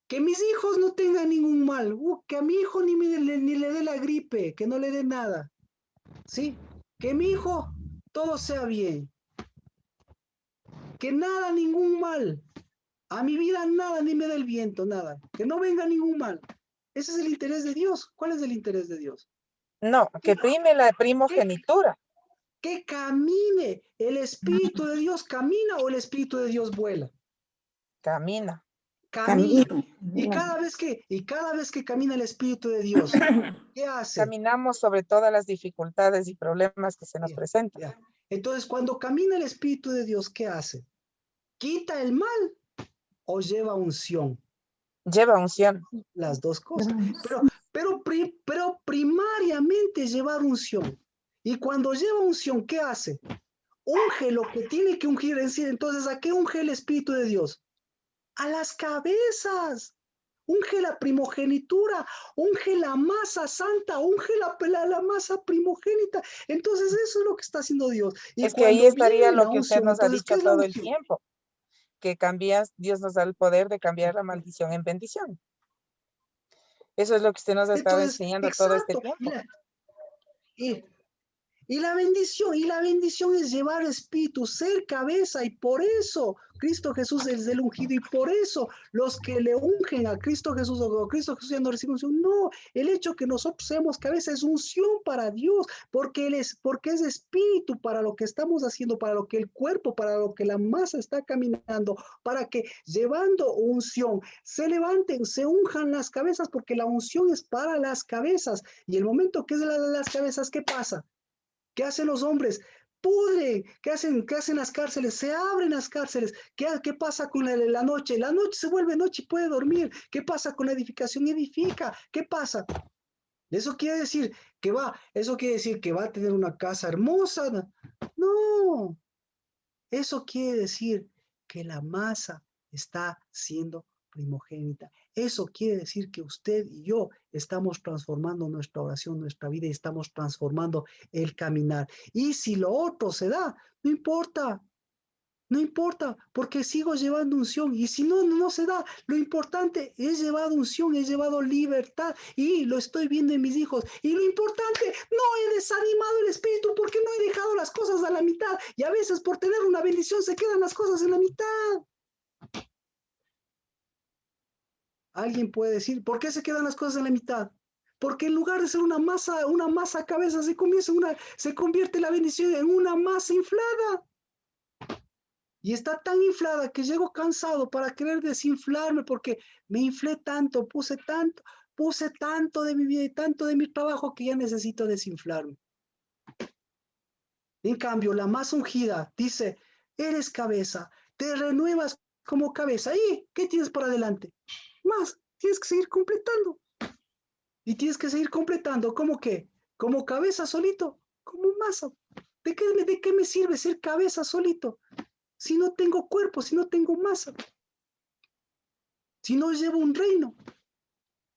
Que mis hijos no tengan ningún mal, que a mi hijo ni le dé la gripe, que no le dé nada. ¿Sí? Que mi hijo todo sea bien. Que nada, ningún mal. A mi vida nada, ni me dé el viento, nada. Que no venga ningún mal. Ese es el interés de Dios. ¿Cuál es el interés de Dios? No, que prime la primogenitura. que camine. ¿El Espíritu de Dios camina o el Espíritu de Dios vuela? Camina. Camina. Y cada vez que camina el Espíritu de Dios, ¿qué hace? Caminamos sobre todas las dificultades y problemas que se nos Ya, presentan. ya. Entonces, cuando camina el Espíritu de Dios, ¿qué hace? ¿Quita el mal o lleva unción? Lleva unción. Las dos cosas. Pero primariamente llevar unción. Y cuando lleva unción, ¿qué hace? Unge lo que tiene que ungir en sí. Entonces, ¿a qué unge el Espíritu de Dios? A las cabezas. Unge la primogenitura, unge la masa santa, unge la masa primogénita. Entonces, eso es lo que está haciendo Dios. Y Es que ahí estaría viene lo la que usted unción, nos ha entonces, ¿qué dicho es la todo el unción? tiempo, que Dios nos da el poder de cambiar la maldición en bendición. Eso es lo que usted nos ha estado Entonces, enseñando todo este exacto. tiempo. Y la bendición es llevar espíritu, ser cabeza, y por eso Cristo Jesús es el ungido, y por eso los que le ungen a Cristo Jesús, o Cristo Jesús ya no reciben unción. No, el hecho que nosotros seamos cabeza es unción para Dios, porque es espíritu para lo que estamos haciendo, para lo que el cuerpo, para lo que la masa está caminando, para que llevando unción se levanten, se unjan las cabezas, porque la unción es para las cabezas. Y el momento que es las cabezas, ¿qué pasa? ¿Qué hacen los hombres? Pudren. ¿Qué hacen las cárceles? Se abren las cárceles. ¿Qué pasa con la noche? La noche se vuelve noche y puede dormir. ¿Qué pasa con la edificación? Edifica. ¿Qué pasa? Eso quiere decir que va a tener una casa hermosa. No. Eso quiere decir que la masa está siendo primogénita. Eso quiere decir que usted y yo estamos transformando nuestra oración, nuestra vida, y estamos transformando el caminar. Y si lo otro se da, no importa. No importa, porque sigo llevando unción. Y si no se da, lo importante es llevar unción, es llevado libertad. Y lo estoy viendo en mis hijos. Y lo importante, no he desanimado el espíritu porque no he dejado las cosas a la mitad. Y a veces por tener una bendición se quedan las cosas en la mitad. Alguien puede decir, ¿por qué se quedan las cosas en la mitad? Porque en lugar de ser una masa cabeza, se convierte la bendición en una masa inflada. Y está tan inflada que llego cansado para querer desinflarme, porque me inflé tanto, puse tanto de mi vida y tanto de mi trabajo, que ya necesito desinflarme. En cambio, la más ungida dice, eres cabeza, te renuevas como cabeza. ¿Y qué tienes por adelante? Más, tienes que seguir completando. Y tienes que seguir completando. ¿Cómo qué? Como cabeza solito, como masa. ¿De qué me sirve ser cabeza solito? Si no tengo cuerpo, si no tengo masa, si no llevo un reino,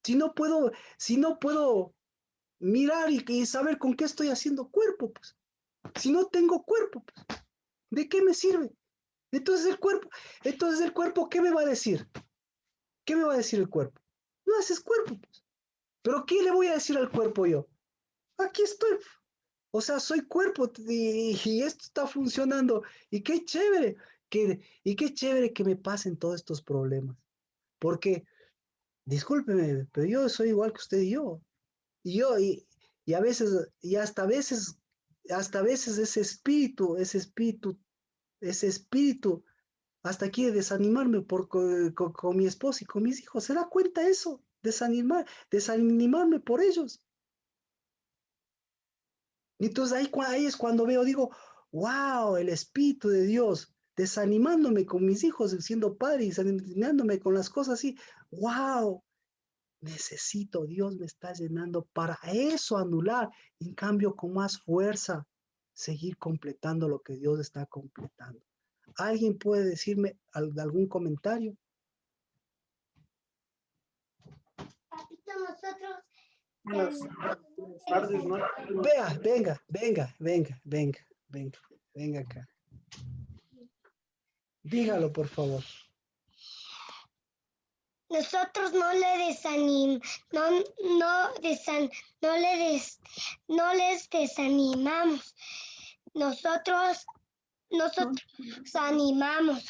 si no puedo mirar y saber con qué estoy haciendo cuerpo, pues. Si no tengo cuerpo, pues, ¿de qué me sirve? Entonces el cuerpo, ¿qué me va a decir? ¿Qué me va a decir el cuerpo? No haces cuerpo, pues. ¿Pero qué le voy a decir al cuerpo yo? Aquí estoy. O sea, soy cuerpo y esto está funcionando. Y qué chévere que me pasen todos estos problemas. Porque, discúlpeme, pero yo soy igual que usted y yo. Y a veces, y hasta veces ese espíritu, hasta quiere desanimarme con mi esposa y con mis hijos. ¿Se da cuenta eso? Desanimarme por ellos. Y entonces ahí es cuando digo, wow, el Espíritu de Dios, desanimándome con mis hijos, siendo padre, y desanimándome con las cosas así, wow, Dios me está llenando para eso, anular, en cambio con más fuerza, seguir completando lo que Dios está completando. ¿Alguien puede decirme algún comentario? Papito, nosotros... Buenas tardes, ¿no? Venga acá. Dígalo, por favor. Nosotros no les desanimamos. Nosotros animamos.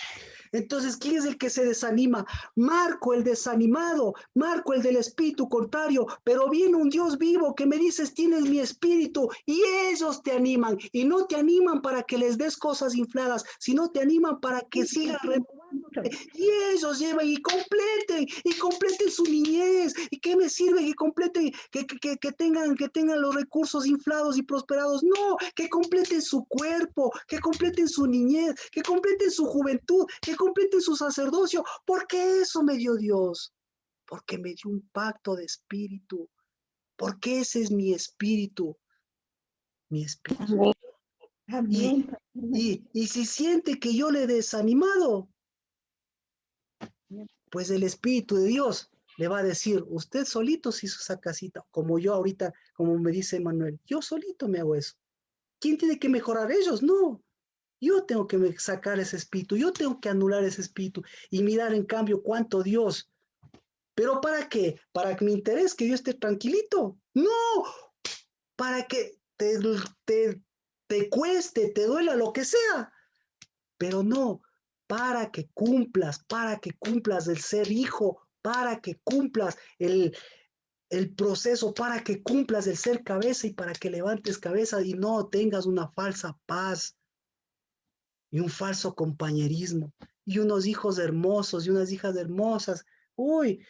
Entonces, ¿quién es el que se desanima? Marco, el desanimado, Marco, el del espíritu contrario, pero viene un Dios vivo que me dices, tienes mi espíritu, y ellos te animan, y no te animan para que les des cosas infladas, sino te animan para que sigan renovándote, y ellos llevan y completen su niñez. ¿Y qué me sirve que completen, que tengan los recursos inflados y prosperados? No, que completen su cuerpo, que completen su niñez, que completen su juventud, que completen su sacerdocio, porque eso me dio Dios, porque me dio un pacto de espíritu, porque ese es mi espíritu, mi espíritu. Y si siente que yo le he desanimado, pues el Espíritu de Dios le va a decir, usted solito se hizo esa casita, como yo ahorita, como me dice Manuel, yo solito me hago eso. ¿Quién tiene que mejorar? Ellos, no. Yo tengo que sacar ese espíritu, yo tengo que anular ese espíritu y mirar en cambio cuánto Dios. ¿Pero para qué? ¿Para que me interese que yo esté tranquilito? No, para que te cueste, te duela lo que sea, pero no, para que cumplas el ser hijo, para que cumplas el proceso, para que cumplas el ser cabeza y para que levantes cabeza y no tengas una falsa paz y un falso compañerismo y unos hijos hermosos y unas hijas hermosas. Uy,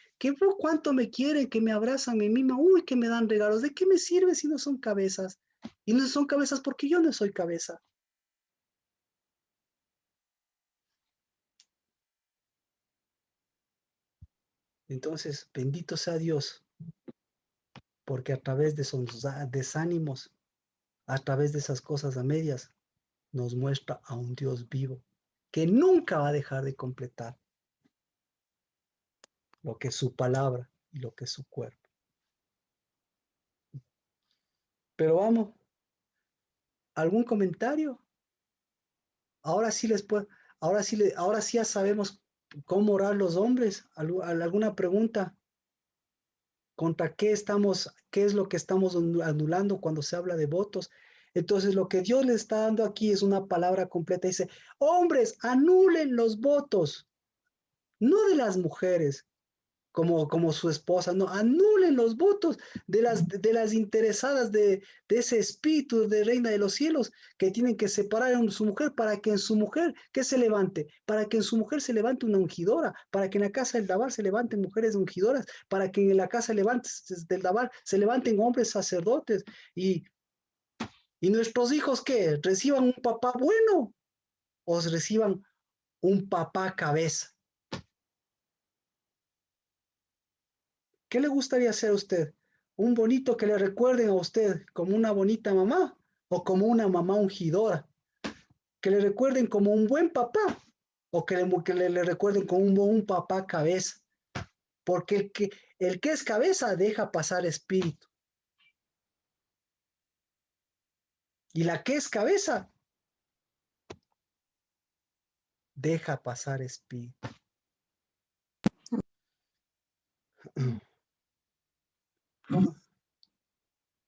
cuánto me quieren, que me abrazan, me miman, uy, que me dan regalos. ¿De qué me sirve si no son cabezas? Y no son cabezas porque yo no soy cabeza. Entonces, bendito sea Dios, porque a través de esos desánimos, a través de esas cosas a medias, nos muestra a un Dios vivo, que nunca va a dejar de completar lo que es su palabra y lo que es su cuerpo. Pero vamos, ¿algún comentario? Ahora sí ahora sí ya sabemos cómo orar los hombres. ¿Alguna pregunta? ¿Contra qué es lo que estamos anulando cuando se habla de votos? Entonces, lo que Dios le está dando aquí es una palabra completa. Dice, hombres, anulen los votos, no de las mujeres, como su esposa, no, anulen los votos de las interesadas de ese espíritu de reina de los cielos, que tienen que separar a su mujer para que en su mujer, ¿qué se levante? Para que en su mujer se levante una ungidora, para que en la casa del Dabar se levanten mujeres ungidoras, para que en la casa del Dabar se levanten hombres sacerdotes, y nuestros hijos, ¿qué? ¿Reciban un papá bueno o reciban un papá cabeza? ¿Qué le gustaría ser a usted? ¿Un bonito que le recuerden a usted como una bonita mamá o como una mamá ungidora? ¿Que le recuerden como un buen papá o que le recuerden como un papá cabeza? Porque el que es cabeza deja pasar espíritu. Y la que es cabeza deja pasar espíritu.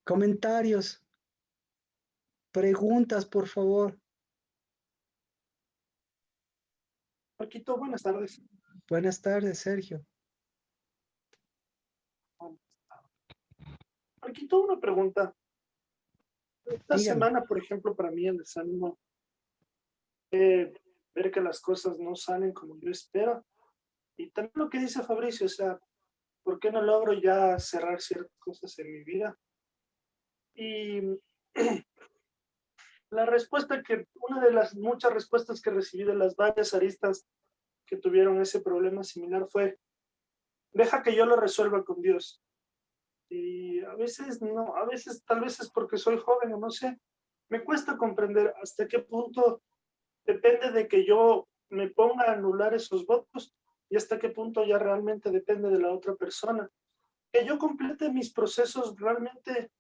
Comentarios, preguntas, por favor. Paquito, buenas tardes. Buenas tardes, Sergio. Paquito, una pregunta. Esta Dígame. semana, por ejemplo, para mí el desánimo, ver que las cosas no salen como yo espero. Y también lo que dice Fabricio, o sea, ¿por qué no logro ya cerrar ciertas cosas en mi vida? Y la respuesta una de las muchas respuestas que recibí de las varias aristas que tuvieron ese problema similar fue, deja que yo lo resuelva con Dios. Y a veces no, a veces tal vez es porque soy joven o no sé, me cuesta comprender hasta qué punto depende de que yo me ponga a anular esos votos y hasta qué punto ya realmente depende de la otra persona. Que yo complete mis procesos realmente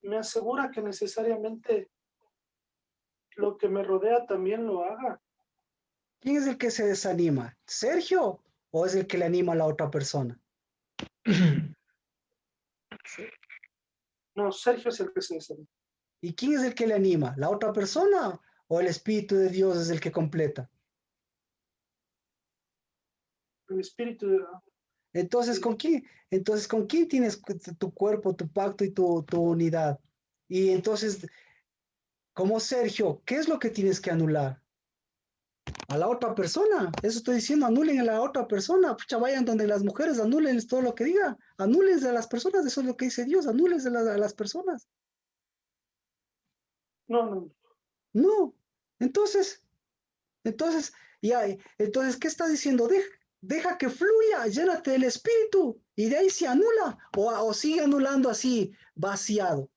me asegura que necesariamente lo que me rodea también lo haga. ¿Quién es el que se desanima? ¿Sergio o es el que le anima a la otra persona? No, Sergio es el que se desanima. ¿Y quién es el que le anima? ¿La otra persona o el Espíritu de Dios es el que completa? El espíritu de... Entonces, ¿con quién? Entonces, ¿con quién tienes tu cuerpo, tu pacto y tu unidad? Y entonces, como Sergio, ¿qué es lo que tienes que anular? A la otra persona. Eso estoy diciendo, anulen a la otra persona. Pucha, vayan donde las mujeres, anulen todo lo que diga. Anulen a las personas, eso es lo que dice Dios, anulen a las personas. No. No. Entonces, ya, entonces, ¿qué está diciendo? Deja que fluya, llénate del espíritu y de ahí se anula o sigue anulando así, vaciado,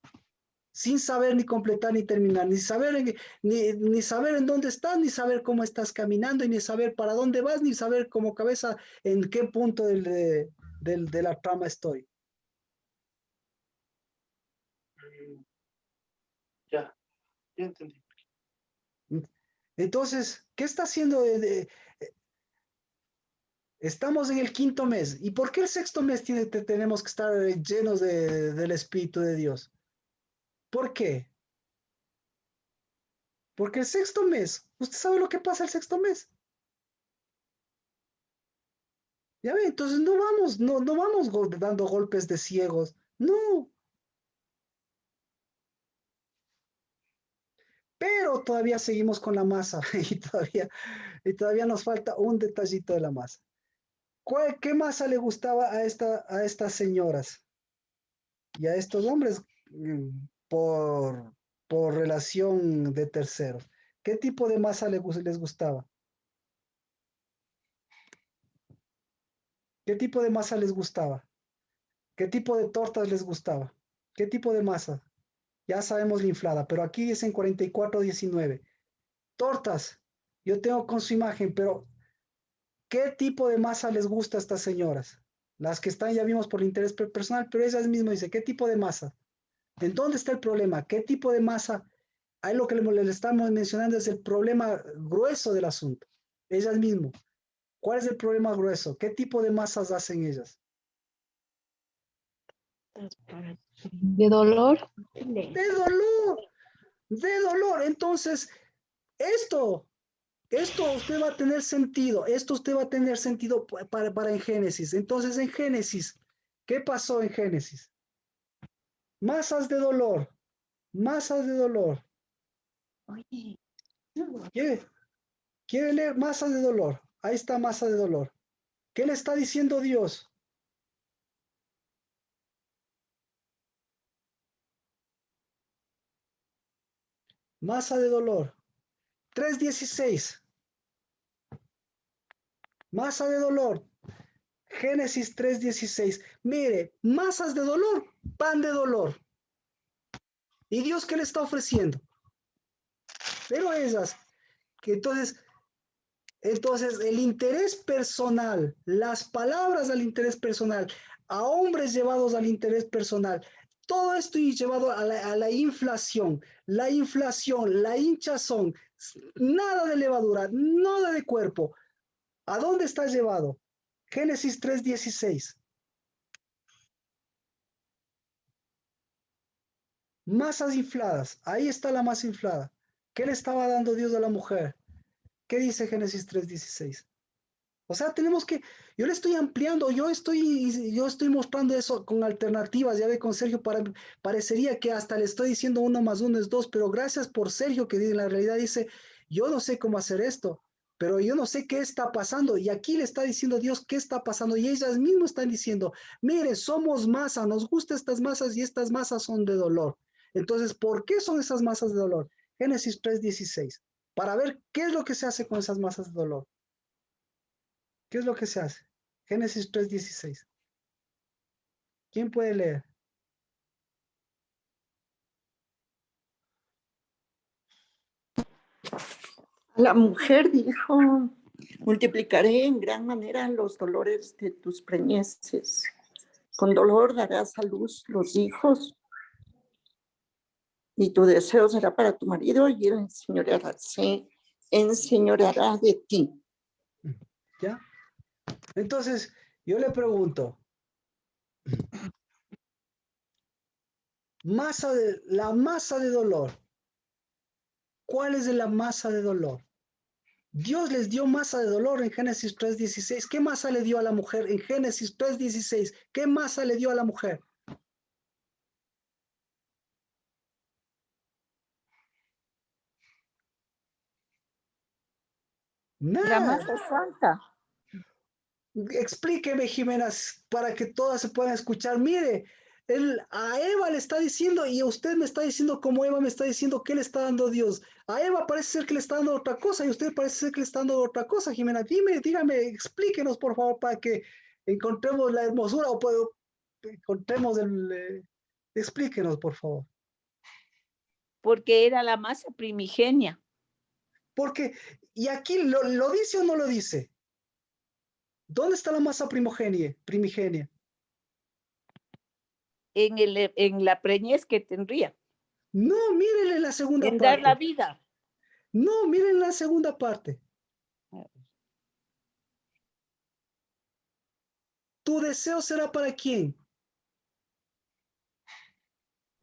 sin saber ni completar ni terminar, ni saber en dónde estás, ni saber cómo estás caminando, y ni saber para dónde vas, ni saber como cabeza en qué punto de la trama estoy. Ya entendí. Entonces, ¿qué está haciendo? Estamos en el 5.º mes. ¿Y por qué el 6.º mes tenemos que estar llenos del Espíritu de Dios? ¿Por qué? Porque el 6.º mes, ¿usted sabe lo que pasa el 6.º mes? Ya ve, entonces no vamos dando golpes de ciegos. No. Pero todavía seguimos con la masa y todavía nos falta un detallito de la masa. ¿Qué masa le gustaba a estas señoras y a estos hombres por relación de terceros? ¿Qué tipo de masa les gustaba? ¿Qué tipo de masa les gustaba? ¿Qué tipo de tortas les gustaba? ¿Qué tipo de masa? Ya sabemos la inflada, pero aquí dicen 44.19. Tortas, yo tengo con su imagen, pero ¿qué tipo de masa les gusta a estas señoras? Las que están, ya vimos por el interés personal, pero ellas mismas dicen, ¿qué tipo de masa? ¿En dónde está el problema? ¿Qué tipo de masa? Ahí lo que le estamos mencionando es el problema grueso del asunto. Ellas mismas. ¿Cuál es el problema grueso? ¿Qué tipo de masas hacen ellas? De dolor. De dolor. De dolor. Entonces, esto usted va a tener sentido. Esto usted va a tener sentido para en Génesis. Entonces, en Génesis, ¿qué pasó en Génesis? Masas de dolor. Masas de dolor. Oye, ¿Quiere leer masas de dolor? Ahí está masa de dolor. ¿Qué le está diciendo Dios? Masa de dolor. 3.16. Masa de dolor. Génesis 3.16. Mire, masas de dolor, pan de dolor. ¿Y Dios qué le está ofreciendo? Pero esas, que entonces el interés personal, las palabras al interés personal, a hombres llevados al interés personal, todo esto y llevado a la inflación, la hinchazón, nada de levadura, nada de cuerpo. ¿A dónde está llevado? Génesis 3.16. Masas infladas, ahí está la masa inflada. ¿Qué le estaba dando Dios a la mujer? ¿Qué dice Génesis 3.16? O sea, yo le estoy ampliando, yo estoy mostrando eso con alternativas, ya ve con Sergio, parecería que hasta le estoy diciendo 1 más 1 es 2, pero gracias por Sergio que en la realidad dice, yo no sé cómo hacer esto, pero yo no sé qué está pasando, y aquí le está diciendo Dios qué está pasando, y ellas mismas están diciendo, mire, somos masa, nos gustan estas masas, y estas masas son de dolor. Entonces, ¿por qué son esas masas de dolor? Génesis 3.16, para ver qué es lo que se hace con esas masas de dolor. ¿Qué es lo que se hace? Génesis 3.16. ¿Quién puede leer? La mujer dijo, multiplicaré en gran manera los dolores de tus preñeces. Con dolor darás a luz los hijos y tu deseo será para tu marido y él se enseñoreará de ti. ¿Ya? Entonces, yo le pregunto, la masa de dolor. ¿Cuál es la masa de dolor? Dios les dio masa de dolor en Génesis 3:16. ¿Qué masa le dio a la mujer en Génesis 3:16? ¿Qué masa le dio a la mujer? La Nada. masa santa. Explíqueme, Jimena, para que todas se puedan escuchar. Mire, a Eva le está diciendo, y usted me está diciendo como Eva me está diciendo, ¿qué le está dando Dios? A Eva parece ser que le está dando otra cosa, y usted parece ser que le está dando otra cosa, Jimena. Dígame, explíquenos, por favor, para que encontremos la hermosura, o encontremos explíquenos, por favor. Porque era la masa primigenia. Porque, y aquí, ¿lo dice o no lo dice? ¿Dónde está la masa primigenia? En la preñez que tendría. No, mírenle la segunda en parte. Dar la vida. No, miren la segunda parte. ¿Tu deseo será para quién?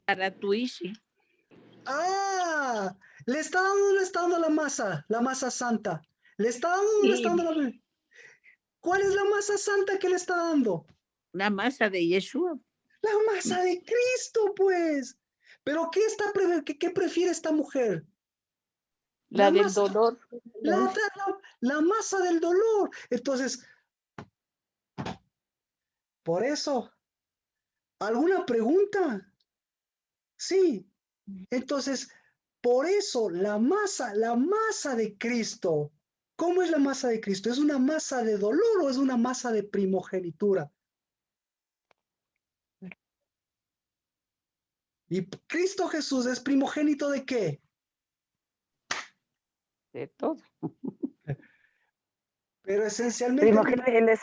Para tu Ishi. Ah, le está dando la masa santa. Le está dando la... ¿Cuál es la masa santa que le está dando? La masa de Yeshua. La masa de Cristo, pues. ¿Pero qué prefiere esta mujer? La del dolor. La masa del dolor. Entonces, por eso, ¿alguna pregunta? Sí. Entonces, por eso la masa de Cristo. ¿Cómo es la masa de Cristo? ¿Es una masa de dolor o es una masa de primogenitura? ¿Y Cristo Jesús es primogénito de qué? De todo. Pero esencialmente... Él le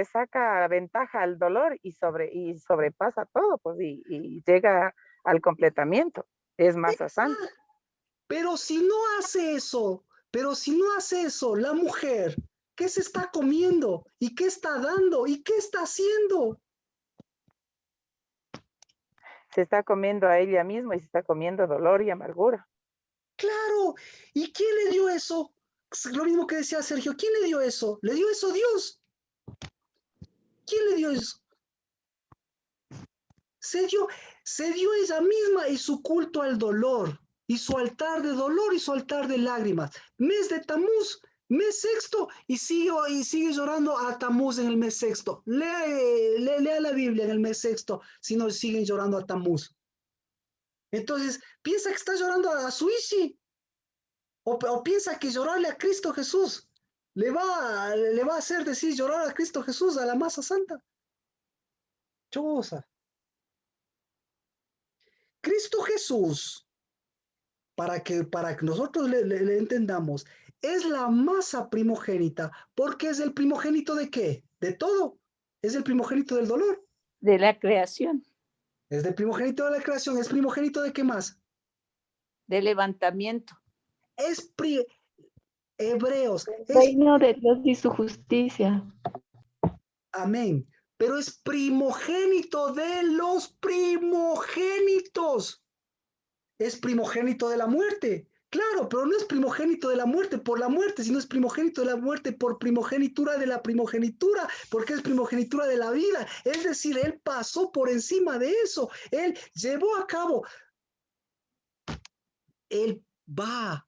saca ventaja al dolor y sobrepasa todo, pues, y llega al completamiento. Es masa santa. Pero si no hace eso, la mujer, ¿qué se está comiendo? ¿Y qué está dando? ¿Y qué está haciendo? Se está comiendo a ella misma y se está comiendo dolor y amargura. Claro. ¿Y quién le dio eso? Lo mismo que decía Sergio, ¿quién le dio eso? ¿Le dio eso Dios? ¿Quién le dio eso? Se dio ella misma y su culto al dolor, y su altar de dolor y su altar de lágrimas. Mes de Tamuz, mes sexto, y sigue llorando a Tamuz en el mes sexto. Lea la Biblia en el mes sexto, si no siguen llorando a Tamuz. Entonces, piensa que está llorando a su Ishi, o piensa que llorarle a Cristo Jesús le va a hacer decir llorar a Cristo Jesús, a la masa santa. Chosa. Cristo Jesús, para que nosotros le entendamos, es la masa primogénita, porque es el primogénito de qué? De todo. Es el primogénito del dolor. De la creación. Es el primogénito de la creación. ¿Es primogénito de qué más? De levantamiento. Hebreos. El reino de Dios y su justicia. Amén. Pero es primogénito de los primogénitos. Es primogénito de la muerte. Claro, pero no es primogénito de la muerte por la muerte, sino es primogénito de la muerte por primogenitura de la primogenitura, porque es primogenitura de la vida. Es decir, él pasó por encima de eso. Él llevó a cabo. Él va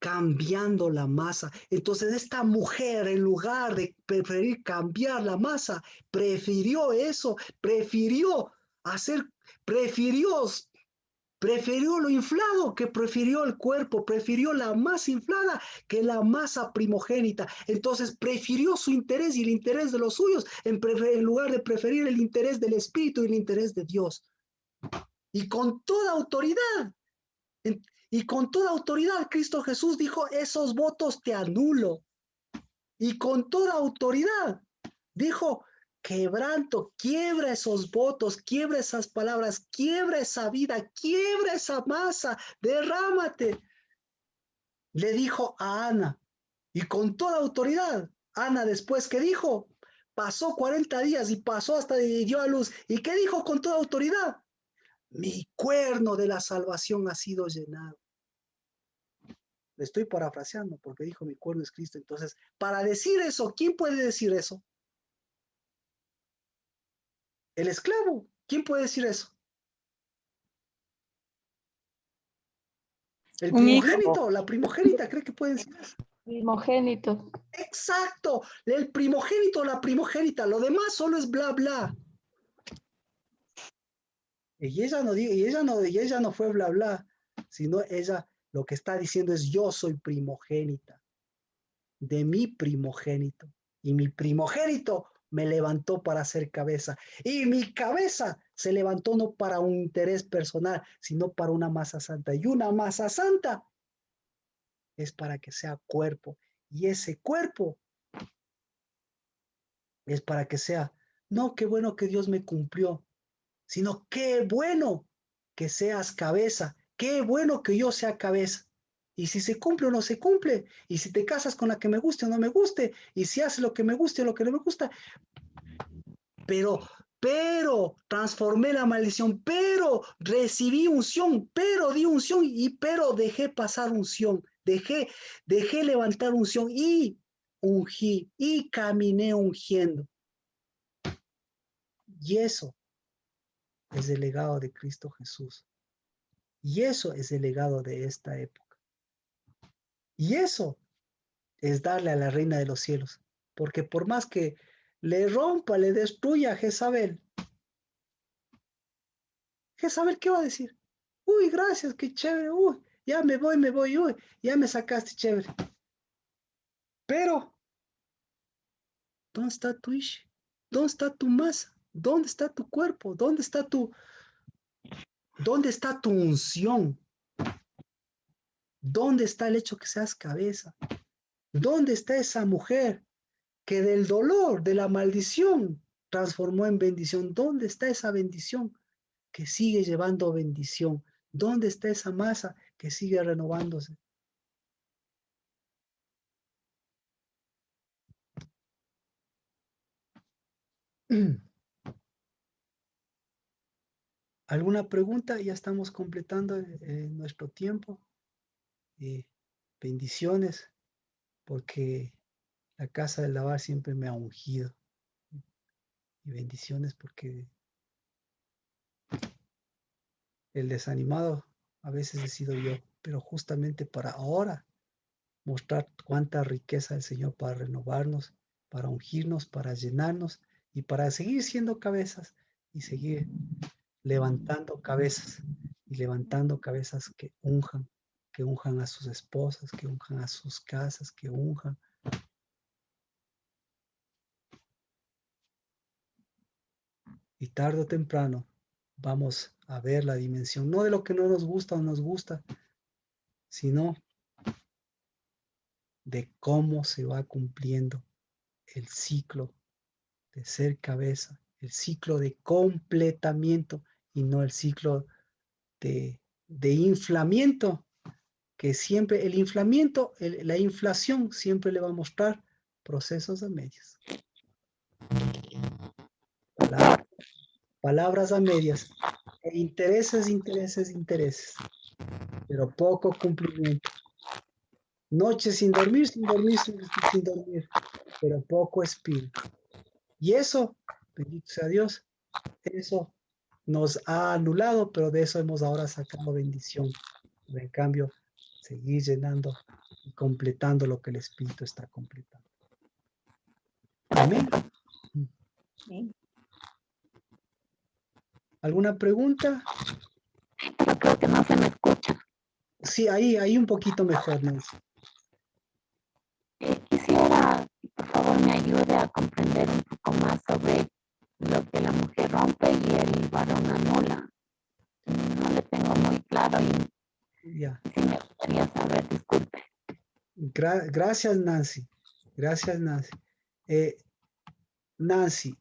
cambiando la masa. Entonces esta mujer, en lugar de preferir cambiar la masa, prefirió eso, prefirió lo inflado, que prefirió el cuerpo, prefirió la masa inflada que la masa primogénita. Entonces prefirió su interés y el interés de los suyos en lugar de preferir el interés del Espíritu y el interés de Dios. Y con toda autoridad, Cristo Jesús dijo, esos votos te anulo. Y con toda autoridad dijo, quebranto, quiebra esos votos, quiebra esas palabras, quiebra esa vida, quiebra esa masa, derrámate. Le dijo a Ana, y con toda autoridad, Ana después que dijo, pasó 40 días y pasó hasta y dio a luz. ¿Y qué dijo con toda autoridad? Mi cuerno de la salvación ha sido llenado. Le estoy parafraseando porque dijo mi cuerno es Cristo. Entonces, para decir eso, ¿quién puede decir eso? El esclavo. ¿Quién puede decir eso? El Un hijo. primogénito, la primogénita, ¿cree que puede decir eso? Primogénito. Exacto, el primogénito, la primogénita, lo demás solo es bla, bla. Y ella no fue bla, bla, sino ella lo que está diciendo es yo soy primogénita de mi primogénito. Y mi primogénito me levantó para ser cabeza. Y mi cabeza se levantó no para un interés personal, sino para una masa santa. Y una masa santa es para que sea cuerpo. Y ese cuerpo es para que sea, no qué bueno que Dios me cumplió, sino qué bueno que seas cabeza, qué bueno que yo sea cabeza. Y si se cumple o no se cumple, y si te casas con la que me guste o no me guste, y si hace lo que me guste o lo que no me gusta, pero transformé la maldición, pero recibí unción, pero di unción y pero dejé pasar unción, dejé levantar unción y ungí y caminé ungiendo. Y eso es el legado de Cristo Jesús. Y eso es el legado de esta época. Y eso es darle a la reina de los cielos. Porque por más que le rompa, le destruya a Jezabel, Jezabel, ¿qué va a decir? Uy, gracias, qué chévere. Uy, ya me voy. Uy, ya me sacaste chévere. Pero, ¿dónde está tu ish? ¿Dónde está tu masa? ¿Dónde está tu cuerpo? ¿Dónde está tu unción? ¿Dónde está el hecho que seas cabeza? ¿Dónde está esa mujer que del dolor, de la maldición, transformó en bendición? ¿Dónde está esa bendición que sigue llevando bendición? ¿Dónde está esa masa que sigue renovándose? ¿Alguna pregunta? Ya estamos completando nuestro tiempo. Bendiciones, porque la casa del lavar siempre me ha ungido. Y bendiciones porque el desanimado a veces he sido yo, pero justamente para ahora mostrar cuánta riqueza el Señor para renovarnos, para ungirnos, para llenarnos y para seguir siendo cabezas y seguir levantando cabezas y levantando cabezas que unjan a sus esposas, que unjan a sus casas, que unjan. Y tarde o temprano vamos a ver la dimensión, no de lo que no nos gusta o nos gusta, sino de cómo se va cumpliendo el ciclo de ser cabeza, el ciclo de completamiento y no el ciclo de inflamiento, que siempre el inflamiento, la inflación siempre le va a mostrar procesos a medias. Palabras a medias, e intereses, pero poco cumplimiento. Noches sin dormir, pero poco espíritu. Y eso, bendito sea Dios, eso nos ha anulado, pero de eso hemos ahora sacado bendición. Pero en cambio, seguir llenando y completando lo que el Espíritu está completando. Amén. ¿Alguna pregunta? Pero creo que no se me escucha. Sí, ahí un poquito mejor, Nancy. Quisiera que por favor me ayude a comprender un poco más sobre lo que la mujer rompe y el varón anula. No le tengo muy claro y Ya. sí me gustaría saber, disculpe. Gracias, Nancy. Gracias, Nancy. Nancy,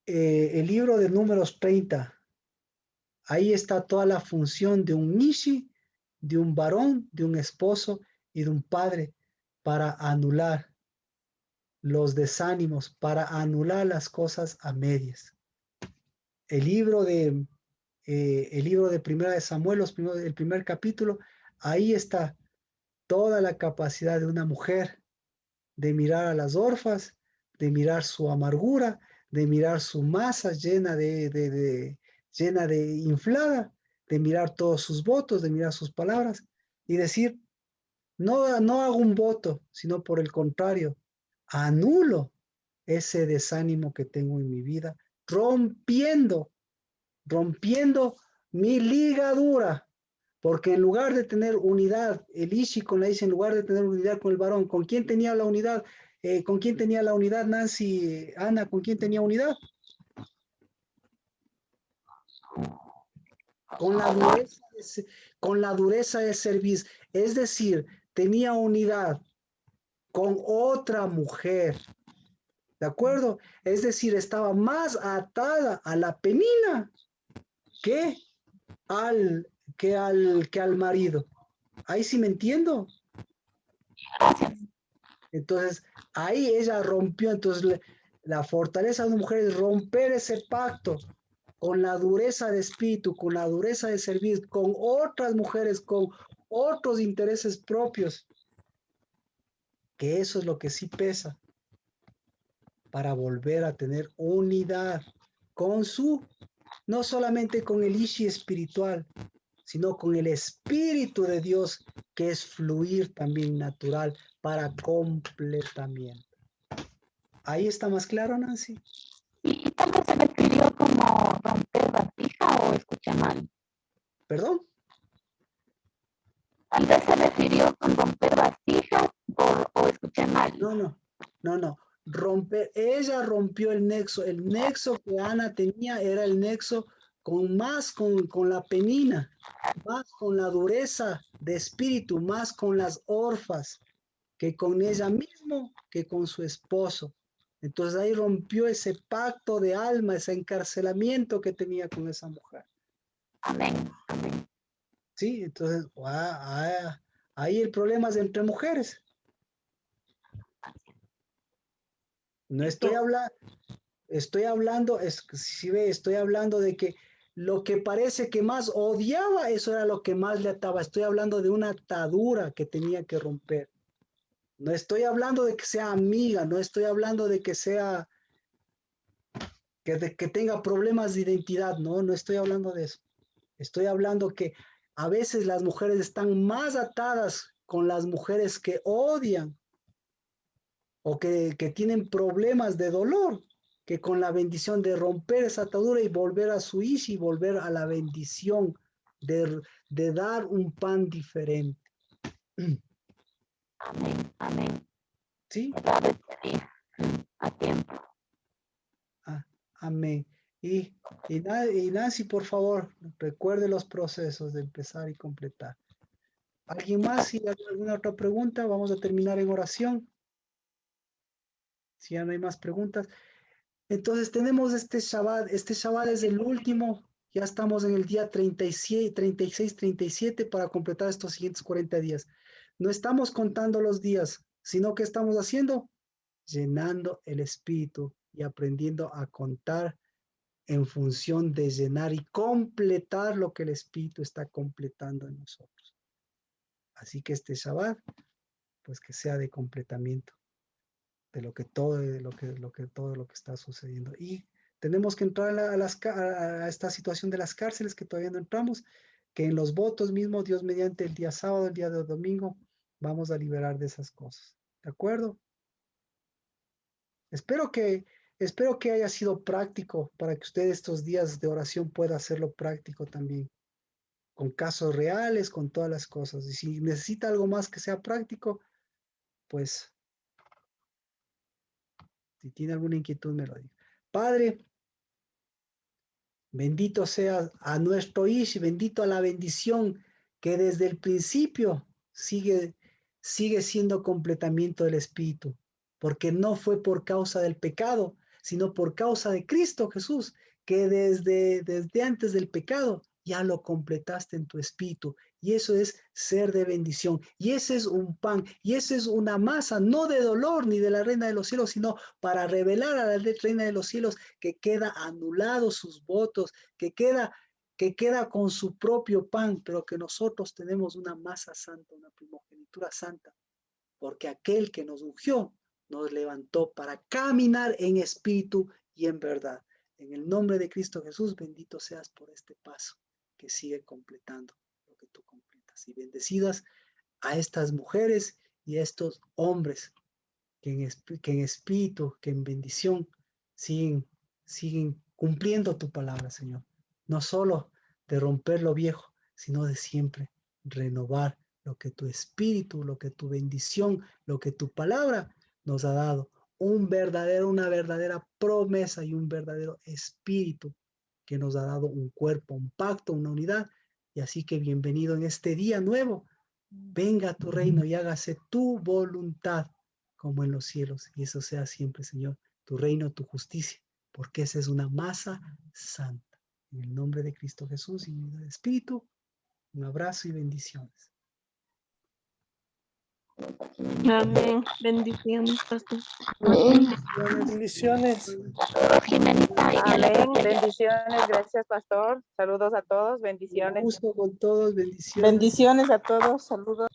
el libro de Números 30, ahí está toda la función de un nishi, de un varón, de un esposo y de un padre para anular los desánimos, para anular las cosas a medias. El libro de Primera de Samuel, el primer capítulo, ahí está toda la capacidad de una mujer de mirar a las orfas, de mirar su amargura, de mirar su masa llena llena de inflada, de mirar todos sus votos, de mirar sus palabras y decir, no hago un voto, sino por el contrario, anulo ese desánimo que tengo en mi vida, rompiendo mi ligadura, porque en lugar de tener unidad, el Ishi con la Ishi, en lugar de tener unidad con el varón, ¿con quién tenía la unidad? ¿Con quién tenía la unidad, Nancy, Ana? ¿Con quién tenía unidad? Con la dureza de servir, es decir, tenía unidad con otra mujer, ¿de acuerdo? Es decir, estaba más atada a la penina que al marido. Ahí sí me entiendo. Entonces, ahí ella rompió. Entonces, la fortaleza de una mujer es romper ese pacto con la dureza de espíritu, con la dureza de servir, con otras mujeres, con otros intereses propios, que eso es lo que sí pesa, para volver a tener unidad con no solamente con el Ishi espiritual, sino con el Espíritu de Dios, que es fluir también natural para completamiento. ¿Ahí está más claro, Nancy? ¿Y tal vez se refirió como romper vasija o escuché mal? ¿Perdón? Tal vez se refirió con romper vasijas o escuché mal. No. Ella rompió el nexo. El nexo que Ana tenía era el nexo con la penina, más con la dureza de espíritu, más con las orfas, que con ella mismo, que con su esposo. Entonces ahí rompió ese pacto de alma, ese encarcelamiento que tenía con esa mujer. Amén. Sí, entonces ahí el problema es entre mujeres. No estoy hablando, estoy hablando de que lo que parece que más odiaba, eso era lo que más le ataba. Estoy hablando de una atadura que tenía que romper. No estoy hablando de que sea amiga, no estoy hablando de que sea, que tenga problemas de identidad, no estoy hablando de eso. Estoy hablando que a veces las mujeres están más atadas con las mujeres que odian o que tienen problemas de dolor, que con la bendición de romper esa atadura y volver a su Ishi, volver a la bendición de dar un pan diferente. Amén. ¿Sí? A tiempo. Amén. Y Nancy, por favor, recuerde los procesos de empezar y completar. ¿Alguien más? Si hay alguna otra pregunta, vamos a terminar en oración. Si ya no hay más preguntas. Entonces tenemos este Shabbat es el último, ya estamos en el día 36, 37 para completar estos siguientes 40 días. No estamos contando los días, sino que estamos haciendo, llenando el espíritu y aprendiendo a contar en función de llenar y completar lo que el espíritu está completando en nosotros. Así que este Shabbat, pues que sea de completamiento de todo lo que está sucediendo. Y tenemos que entrar a esta situación de las cárceles que todavía no entramos, que en los votos mismos, Dios mediante el día sábado, el día de domingo, vamos a liberar de esas cosas. ¿De acuerdo? Espero que haya sido práctico para que usted estos días de oración pueda hacerlo práctico también, con casos reales, con todas las cosas. Y si necesita algo más que sea práctico, pues si tiene alguna inquietud me lo diga. Padre, bendito sea a nuestro Ish, bendito a la bendición que desde el principio sigue siendo completamiento del Espíritu, porque no fue por causa del pecado, sino por causa de Cristo Jesús, que desde antes del pecado ya lo completaste en tu espíritu. Y eso es ser de bendición. Y ese es un pan. Y esa es una masa, no de dolor ni de la reina de los cielos, sino para revelar a la reina de los cielos que queda anulado sus votos, que queda con su propio pan, pero que nosotros tenemos una masa santa, una primogénita. Escritura Santa, porque aquel que nos ungió nos levantó para caminar en espíritu y en verdad. En el nombre de Cristo Jesús, bendito seas por este paso que sigue completando lo que tú completas. Y bendecidas a estas mujeres y a estos hombres que en espíritu, que en bendición siguen cumpliendo tu palabra, Señor. No solo de romper lo viejo, sino de siempre renovar lo que tu espíritu, lo que tu bendición, lo que tu palabra nos ha dado. Una verdadera promesa y un verdadero espíritu que nos ha dado un cuerpo, un pacto, una unidad. Y así que bienvenido en este día nuevo. Venga a tu reino y hágase tu voluntad como en los cielos. Y eso sea siempre, Señor, tu reino, tu justicia, porque esa es una masa santa. En el nombre de Cristo Jesús y en el Espíritu, un abrazo y bendiciones. Amén. Bendiciones, pastor. Bendiciones. Jimenita, y Amén. Bendiciones. Gracias, pastor. Saludos a todos. Bendiciones. Un gusto con todos, bendiciones. Bendiciones a todos. Saludos.